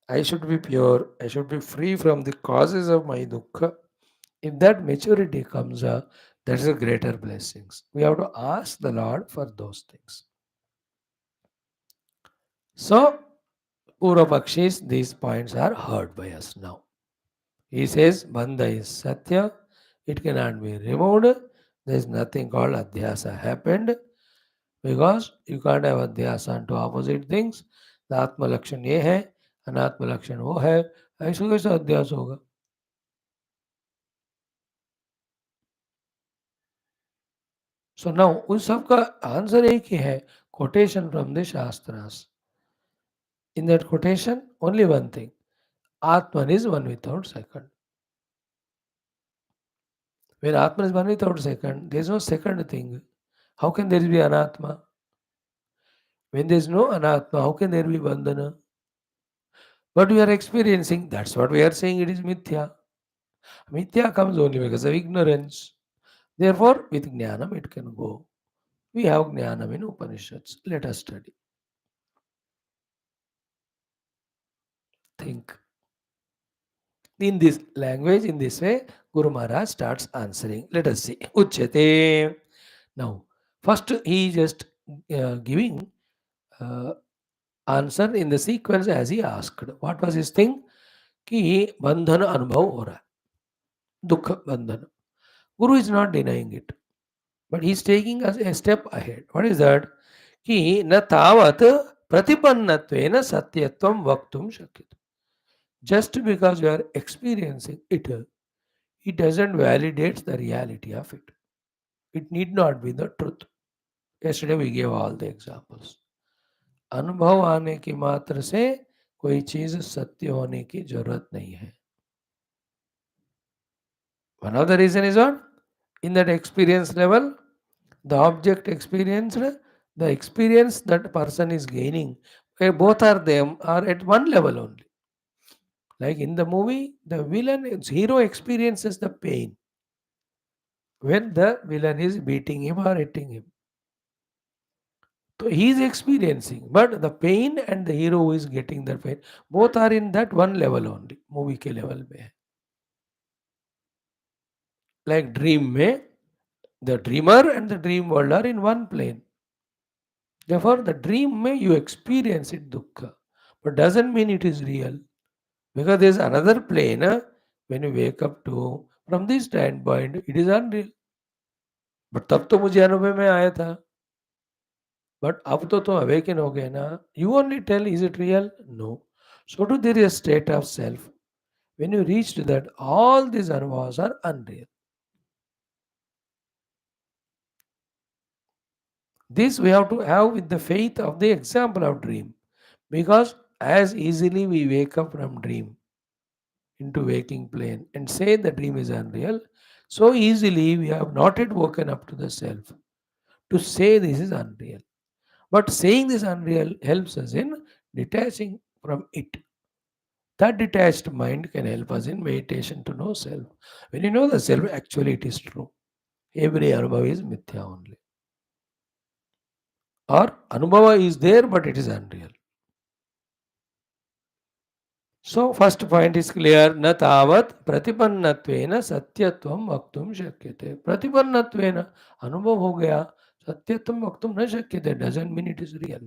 A: I should be pure. I should be free from the causes of my dukkha. If that maturity comes up, that is a greater blessings. We have to ask the Lord for those things. So, Purvapakshis, these points are heard by us now. He says, Bandha is Satya, it cannot be removed. There is nothing called Adhyasa happened, because you can't have Adhyasa on two opposite things. The Atma Lakshan ये है, अनात्म लक्षण वो है, ऐसा कैसा अध्यास होगा? So now, उस सब का आंसर एक ही है, quotation from the Shastras. In that quotation, only one thing, Atman is one without second. When Atman is one without second, there is no second thing. How can there be Anatma? When there is no Anatma, how can there be Bandhana? What we are experiencing, that's what we are saying, it is Mithya. Mithya comes only because of ignorance. Therefore, with Jnanam it can go. We have Jnanam in Upanishads. Let us study. Think. In this language, in this way, Guru Maharaj starts answering. Let us see. Uchyate. Now, first he just giving uh, answer in the sequence as he asked. What was his thing? कि बंधन अनुभव हो रहा है, दुख बंधन. Guru is not denying it, but he is taking us a step ahead. What is that? कि न तावत् प्रतिपन्नत्वेन सत्यत्वं वक्तुं शक्यते. Just because you are experiencing it, it doesn't validate the reality of it. It need not be the truth. Yesterday we gave all the examples. अनुभव आने की मात्र से कोई चीज सत्य होने की जरूरत नहीं है. One of the reason is what? In that experience level, the object experienced, the experience that person is gaining, both are them are at one level only. Like in the movie, the villain, hero experiences the pain when the villain is beating him or hitting him. So he is experiencing, but the pain and the hero who is getting the pain, both are in that one level only. Movie के level में है. Like dream में, the dreamer and the dream world are in one plane. Therefore, the dream may you experience it dukkha, but doesn't mean it is real. Because there is another plane when you wake up to, from this standpoint, it is unreal. But तब तो मुझे अनुभव में आया था. But अब तो तुम awaken हो गए ना. You only tell, is it real? No. So too there is a state of self. When you reached that, all these anubhavas are unreal. This we have to have with the faith of the example of dream. Because as easily we wake up from dream into waking plane and say the dream is unreal, so easily we have not yet woken up to the self to say this is unreal. But saying this unreal helps us in detaching from it. That detached mind can help us in meditation to know self. When you know the self, actually it is true. Every anubhava is mithya only. Or anubhava is there but it is unreal. So first point is clear. न तावत् प्रतिपन्नत्वेन सत्यत्वं वक्तुं शक्यते. प्रतिपन्नत्वेन अनुभव हो गया, सत्यत्वं वक्तुं न शक्यते. Doesn't mean it is real.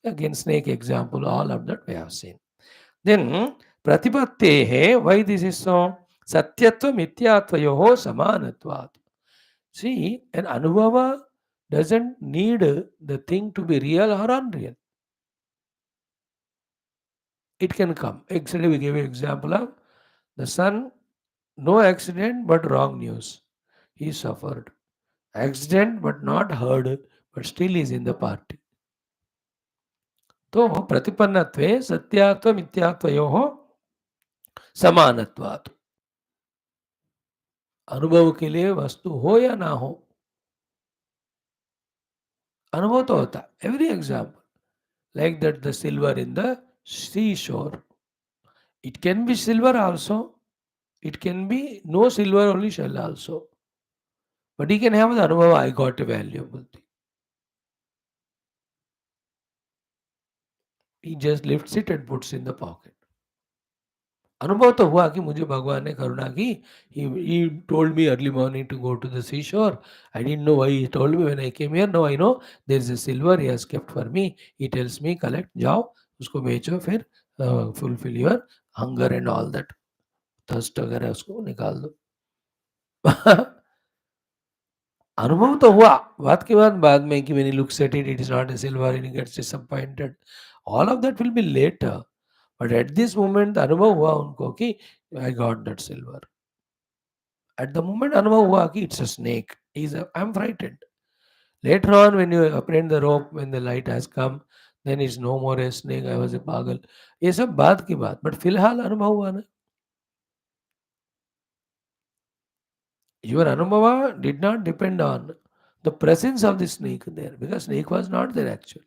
A: Again, snake example, all of that we have seen. Then pratipattehe, why this is so? Satyatva mityatvayoho samanatvat. See, an anubhava doesn't need the thing to be real or unreal. It can come. Actually, we gave an example of the son, no accident but wrong news. He suffered. Accident but not heard, but still is in the party. तो प्रतिपन्नत्वे सत्यात्व मिथ्यात्वयोः समानत्वात्. अनुभव के लिए वस्तु हो या ना हो, अनुभव तो होता है. Every example, like that the silver in the seashore. It can be silver also. It can be no silver, only shell also. But he can have the anubhava, I got a valuable thing. He just lifts it and puts in the pocket. अनुभव तो हुआ कि मुझे भगवान ने करुणा की. He told me early morning to go to the seashore. I didn't know why he told me when I came here. Now I know there is a silver he has kept for me. He tells me collect, जाओ उसको बेचो, फिर fulfill your hunger and all that. Thirst वगैरह उसको निकाल दो. अनुभव तो हुआ. बात के बाद में कि when he looks at it, it is not a silver and he gets disappointed. All of that will be later. But at this moment, अनुभव हुआ उनको कि I got that silver. At the moment अनुभव हुआ कि it's a snake. I'm frightened. Later on, when you apprehend the rope, when the light has come, then it's no more a snake. I was a पागल. ये सब बात की बात. But फिलहाल अनुभव हुआ ना. Your anubhava did not depend on the presence of the snake there, because snake was not there actually.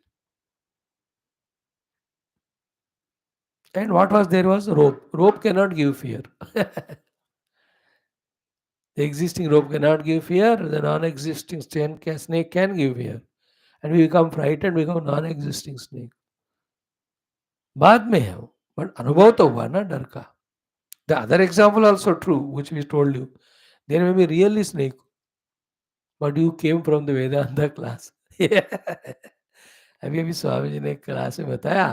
A: And what was there was rope. Rope cannot give fear. The existing rope cannot give fear, the non-existing snake can give fear. And we become frightened, become non-existing snake. बाद में है वो, but अनुभव तो हुआ ना डर का. The other example also true, which we told you. There may be really snake, but you came from the Vedanta class. अभी अभी स्वामी जी ने क्लास में बताया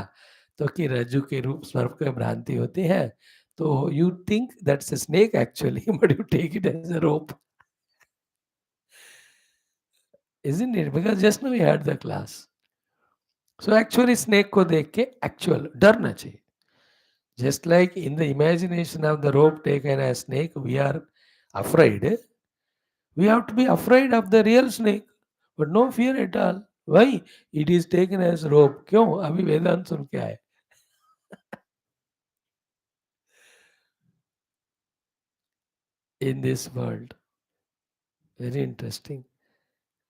A: तो कि रज्जु के रूप सर्प की भ्रांति होती है, तो you think that's a snake actually, but you take it as a rope. Isn't it? Because just now we had the class. So actually snake को देख के actual डरना चाहिए. Just like in the imagination of the rope taken as snake, we are afraid. We have to be afraid of the real snake, but no fear at all. Why? It is taken as rope. क्यों? अभी वेदांत सुन के आए. In this world. Very interesting.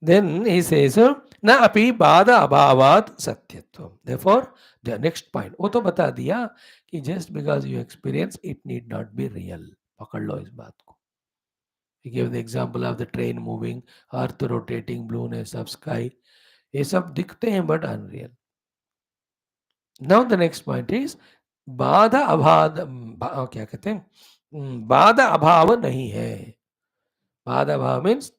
A: Then he says, na api bada abhavat satyatvam. Therefore, the next point, वो तो बता दिया कि just because you experience, it need not be real. पकड़ लो इस बात को. He gave the example of the train moving, earth rotating, blueness of sky. ये सब दिखते हैं but unreal. Now the next point is बाधा अभाव क्या कहते हैं, बाधा अभाव नहीं है. बाधा अभाव means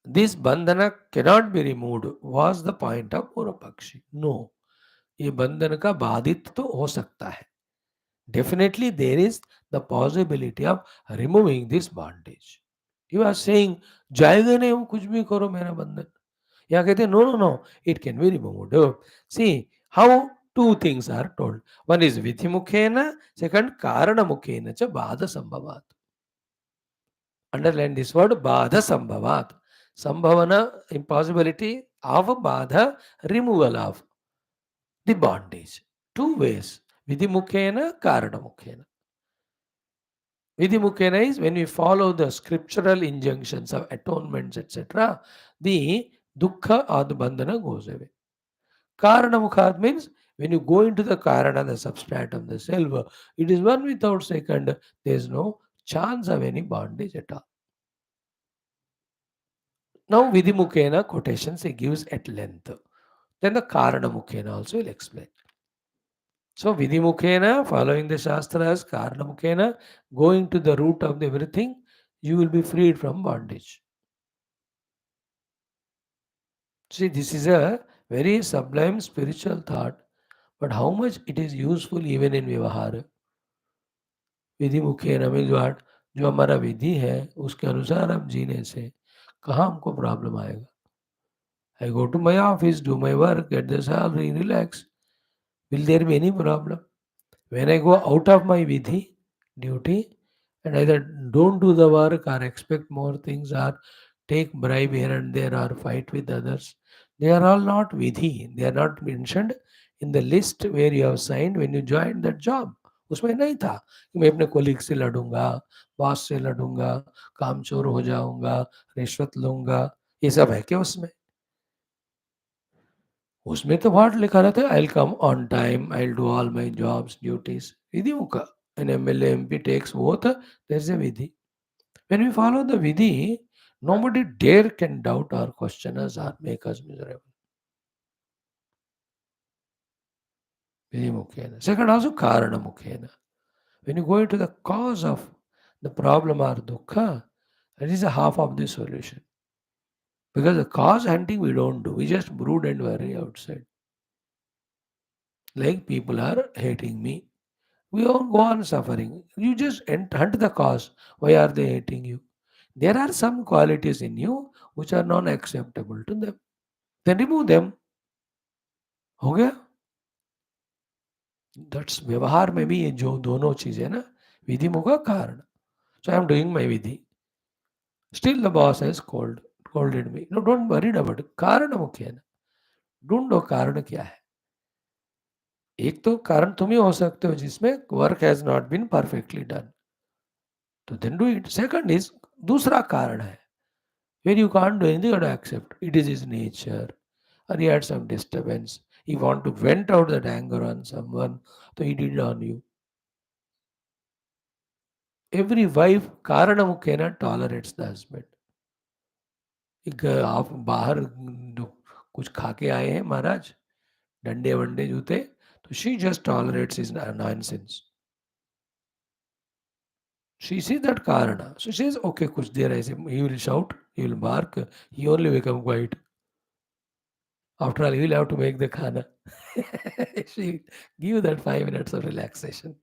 A: this bandhana cannot be removed was the point of Urapakshi. No, ये बंधन का बाधित तो हो सकता है. Definitely there is the possibility of removing this bondage. You are saying जाएगा नहीं, वो कुछ भी करो मेरा बंधन. या कहते हैं no no no, it can be removed. See how two things are told. One is vidhimukhena, second karanamukena cha badha sambhavat. Underline this word badha sambhavat. Sambhavana, impossibility of badha, removal of the bondage. Two ways. Vidhimukhena, karanamukhena. Vidhimukhena is when we follow the scriptural injunctions of atonements, etc., the dukkha or the bandhana goes away. Karanamukha means when you go into the karana, the substratum, the self, it is one without second. There is no chance of any bondage at all. Now, Vidhimukhena quotations he gives at length. Then the Karanamukhena also will explain. So, Vidhimukhena, following the Shastras, Karanamukhena, going to the root of everything, you will be freed from bondage. See, this is a very sublime spiritual thought, but how much it is useful even in Vyavahara. Vidhimukhena means what? जो हमारा विधि है उसके अनुसार हम जीने से कहाँ हमको प्रॉब्लम आएगा. I go to my office, do my work, get the salary, relax. Will there be any problem? When I go out of my vidhi, duty, and either don't do the work or expect more things or take bribe here and there or fight with others, they are all not vidhi. They are not mentioned in the list where you have signed when you joined that job. उसमें नहीं था कि मैं अपने colleague से लड़ूंगा, boss से लड़ूंगा, कामचोर हो जाऊंगा, रिश्वत लूंगा. ये सब है क्या उसमें? उसमें तो व्हाट लिखा रहता है, I will come on time, I will do all my jobs duties. विधि मुका. An MLA MP takes oath, there's a vidhi. When we follow the vidhi, nobody dare can doubt or question us or make us miserable. Vidhi mukhena. Second, also karana mukhena. When you go into the cause of the problem or dukkha, that is a half of the solution. Because the cause hunting we don't do, we just brood and worry outside. Like people are hating me. We all go on suffering. You just hunt the cause. Why are they hating you? There are some qualities in you which are non acceptable to them. Then remove them. हो गया. That's व्यवहार में भी ये जो दोनों चीजें ना, विधि मुखा कारण. So I am doing my vidhi. Still the boss has scolded me. No, don't worry about it. कारण मुख्य है ना. ढूंढो कारण क्या है. एक तो कारण तुम ही हो सकते हो जिसमें work has not been perfectly done. तो then do it. Second is दूसरा कारण है where you can't do anything, you have to accept. It is his nature. Or he had some disturbance. He want to vent out that anger on someone, so he did it on you. Every wife कारणमुखेन tolerates the husband. एक आप बाहर कुछ खा के आए हैं महाराज, डंडे वंडे जूते, तो she just tolerates his nonsense. She sees that karana. So she says, okay, kuch der aise. He will shout, he will bark, he only become quiet. After all, he will have to make the khana. She give that 5 minutes of relaxation.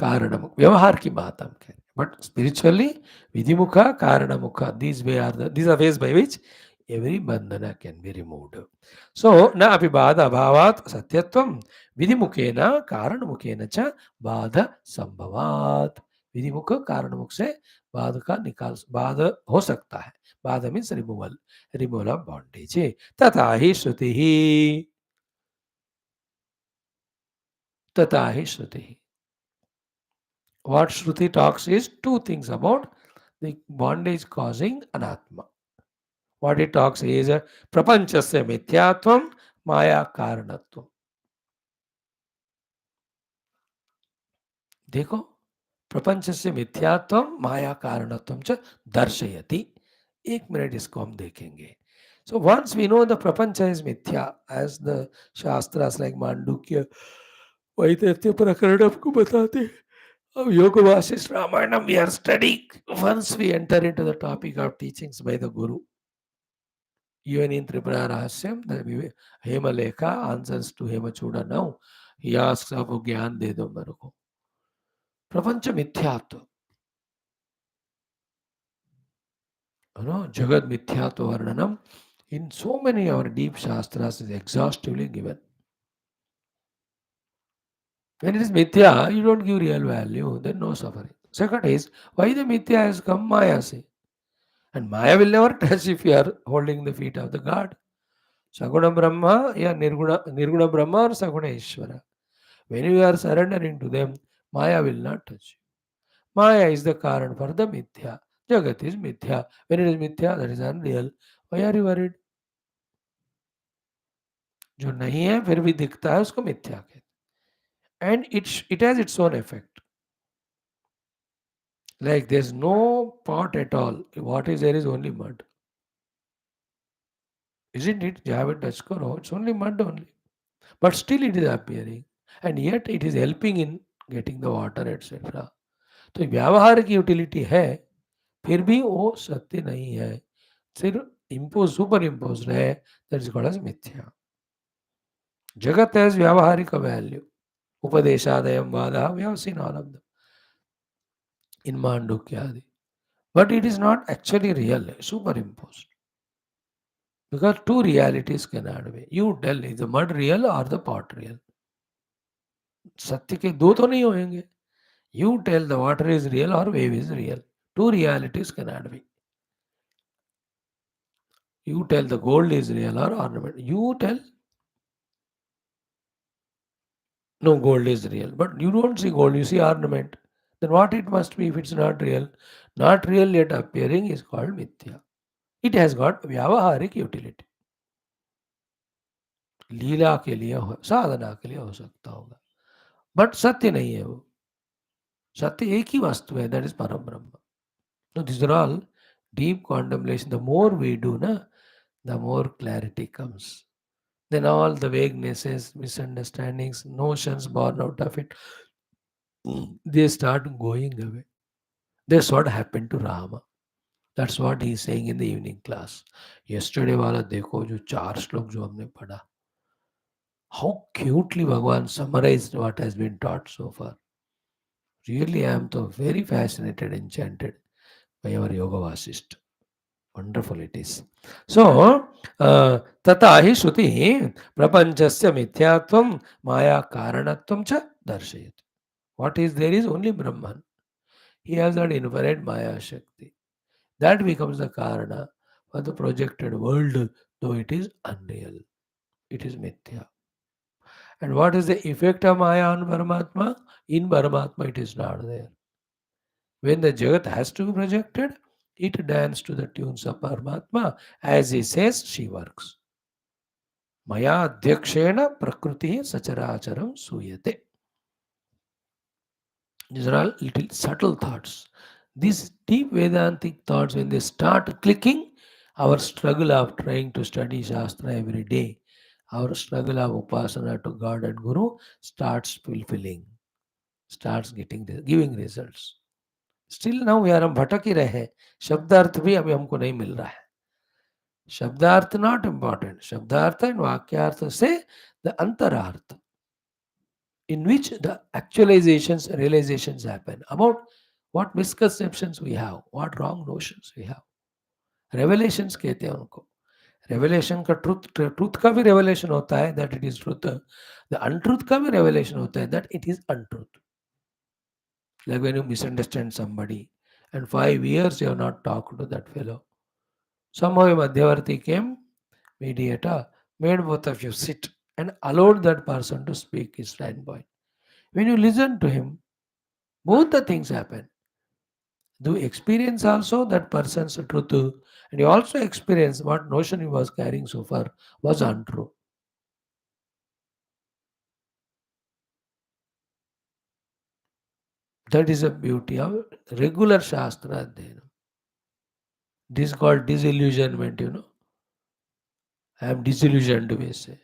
A: कारणम व्यवहार की बात हम कह रहे हैं, but spiritually विधिमुखा कारणमुखा, these are ways by which every bandhana can be removed. So न अभिबाध अभावात् सत्यत्वं विधिमुखेन कारणमुखेन च बाध संभवात्. विधिमुख कारणमुख से बाध का निकाल, बाध हो सकता है. बाध मीन्स रिमूवल ऑफ बॉन्डेज. तथा ही श्रुति ही, तथा ही श्रुति ही. What Shruti talks is two things about the bondage causing anatma. What it talks is prapanchasya mithyatvam maya karanatvam. देखो, प्रपंचस्य मिथ्यात्वम माया कारणत्वम च दर्शयति. 1 मिनट इसको हम देखेंगे. So once we know the prapancha is mithya, as the shastras like Mandukya, वैतथ्य प्रकरण आपको बताते हैं. Yoga Vasist Ramayana we are studying. Once we enter into the topic of teachings by the Guru, even in Tripura Rahasyam, the Hemalekha answers to Hemachuda now. He asks, अब ज्ञान दे दो मेरे को. प्रपंच मिथ्यात्व, Jagat मिथ्यात्व वर्णनम in so many our deep shastras is exhaustively given. When it is mithya, you don't give real value, then no suffering. Second is, why the mithya has come? Maya se. And Maya will never touch if you are holding the feet of the God. Saguna Brahma, yeah, Nirguna Brahma or Saguna Ishvara. When you are surrendering to them, Maya will not touch you. Maya is the Karan for the Mithya. Jagat is Mithya. When it is Mithya, that is unreal. Why are you worried? जो नहीं है फिर भी दिखता है उसको मिथ्या कहते हैं. And it has its own effect. Like there's no pot at all. What is there is only mud. Isn't it? You have it touch karo, it's only mud only. But still it is appearing. And yet it is helping in getting the water, etc. तो व्यवहार की utility है, फिर भी वो सत्य नहीं है, सिर्फ इम्पोज सुपर इम्पोज है. दैट इज कॉल्ड एज मिथ्या. जगत हैज व्यावहारिक वैल्यू. उपदेशादयम वादा we have seen all of them in Mandukyadi. But it is not actually real, superimposed. Because two realities cannot be. You tell, is the mud real or the pot real? सत्य के दो तो नहीं होंगे. You tell the water is real or wave is real. Two realities cannot be. You tell the gold is real or ornament. You tell no, gold is real. But you don't see gold, you see ornament. Then what it must be if it's not real? Not real yet appearing is called mithya. It has got vyavaharik utility. लीला के लिए हो, साधना के लिए हो सकता होगा, but सत्य नहीं है वो. सत्य एक ही वस्तु है, दैट इज परम ब्रह्म. So these are all deep contemplation. The more we do, the more clarity comes. Then all the vaguenesses, misunderstandings, notions born out of it, they start going away. That's what happened to Rama. That's what he is saying in the evening class. Yesterday वाला देखो जो 4 श्लोक जो हमने पढ़ा. How cutely Bhagavan summarized what has been taught so far. Really, I am so very fascinated, enchanted by our Yoga Vasist. Wonderful it is. So, tata hi shruti prapanchasya mithyatvam maya karanatvam cha darshayat. What is there is only Brahman. He has that infinite Maya Shakti. That becomes the karana for the projected world, though it is unreal. It is mithya. And what is the effect of Maya on Paramatma? In Paramatma, it is not there. When the Jagat has to be projected, it dances to the tunes of Paramatma. As he says, she works. Maya adhyakshena prakriti sacharacharam suyate. These are all little subtle thoughts. These deep Vedantic thoughts, when they start clicking, our struggle of trying to study Shastra every day, our struggle of Upasana to God and Guru starts fulfilling, starts giving results. Still now we are हम भटक ही रहे हैं शब्दार्थ भी अभी हमको नहीं मिल रहा है शब्दार्थ नॉट इम्पॉर्टेंट शब्दार्थ एंड वाक्यार्थ से the अंतरार्थ in which the actualizations, realizations happen about what misconceptions we have, what wrong notions we have. Revelations कहते हैं उनको. Revelation का truth का भी revelation होता है that it is truth. The untruth का भी revelation होता है that it is untruth. Like when you misunderstand somebody and 5 years you have not talked to that fellow. Somehow a Madhyavarti came, mediator, made both of you sit and allowed that person to speak his standpoint. When you listen to him, both the things happen. You experience also that person's truth, and you also experience what notion he was carrying so far was untrue. That is the beauty of regular Shastra Adhyayana. This is called disillusionment. I am disillusioned, we say.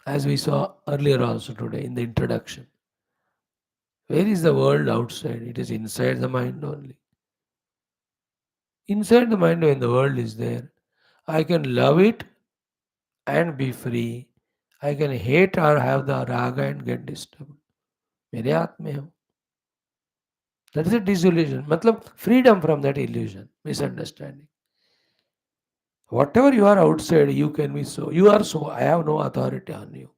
A: As we saw earlier also today in the introduction. Where is the world outside? It is inside the mind only. Inside the mind, when the world is there, I can love it and be free. I can hate or have the raga and get disturbed. मेरे हाथ में हो. That is a disillusion. मतलब freedom from that illusion, misunderstanding. Whatever you are outside, you can be so. You are so. I have no authority on you.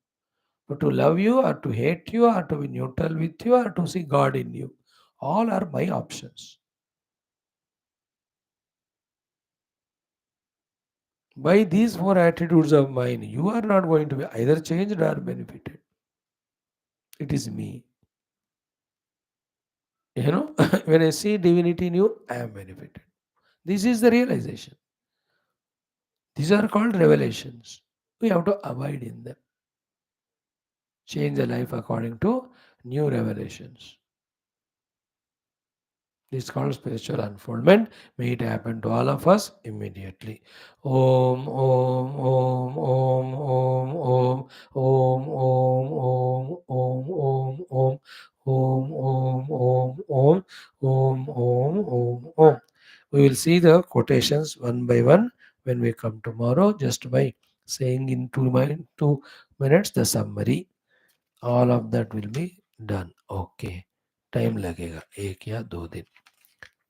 A: But to love you or to hate you or to be neutral with you or to see God in you, all are my options. By these four attitudes of mine, you are not going to be either changed or benefited. It is me. When I see divinity in you, I am benefited. This is the realization. These are called revelations. We have to abide in them. Change the life according to new revelations. This is called spiritual unfoldment. May it happen to all of us immediately. Om, Om, Om, Om, Om, Om, Om, Om, Om, Om, Om, Om, Om, Om, Om, Om, Om, Om, Om. We will see the quotations one by one when we come tomorrow, just by saying in 2 minutes the summary. All of that will be done. Okay. Time लगेगा 1 या 2 दिन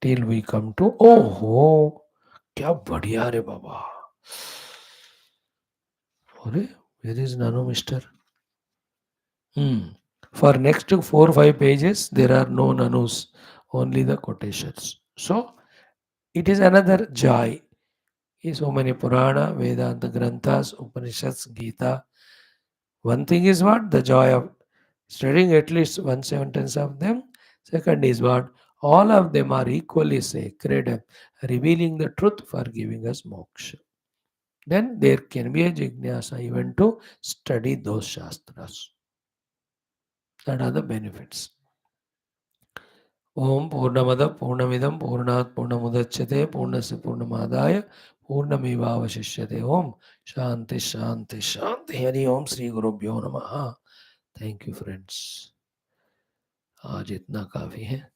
A: till we come to ओहो क्या बढ़िया रे बाबा अरे where is nano mister for next 4 or 5 pages there are no nanos only the quotations so it is another joy so many purana vedanta granthas upanishads gita one thing is what the joy of studying at least one sentence of them. Second is what? All of them are equally sacred, revealing the truth for giving us moksha. Then there can be a jignasa even to study those shastras. That are the benefits. Om Purnamada Purnamidam Purnat Purnamudachyate Purnasya Purnamadaya Purnamevavashishyate Om Shanti Shanti Shanti Hari Om Sri Gurubhyo Namaha. Thank you friends. आज इतना काफ़ी है.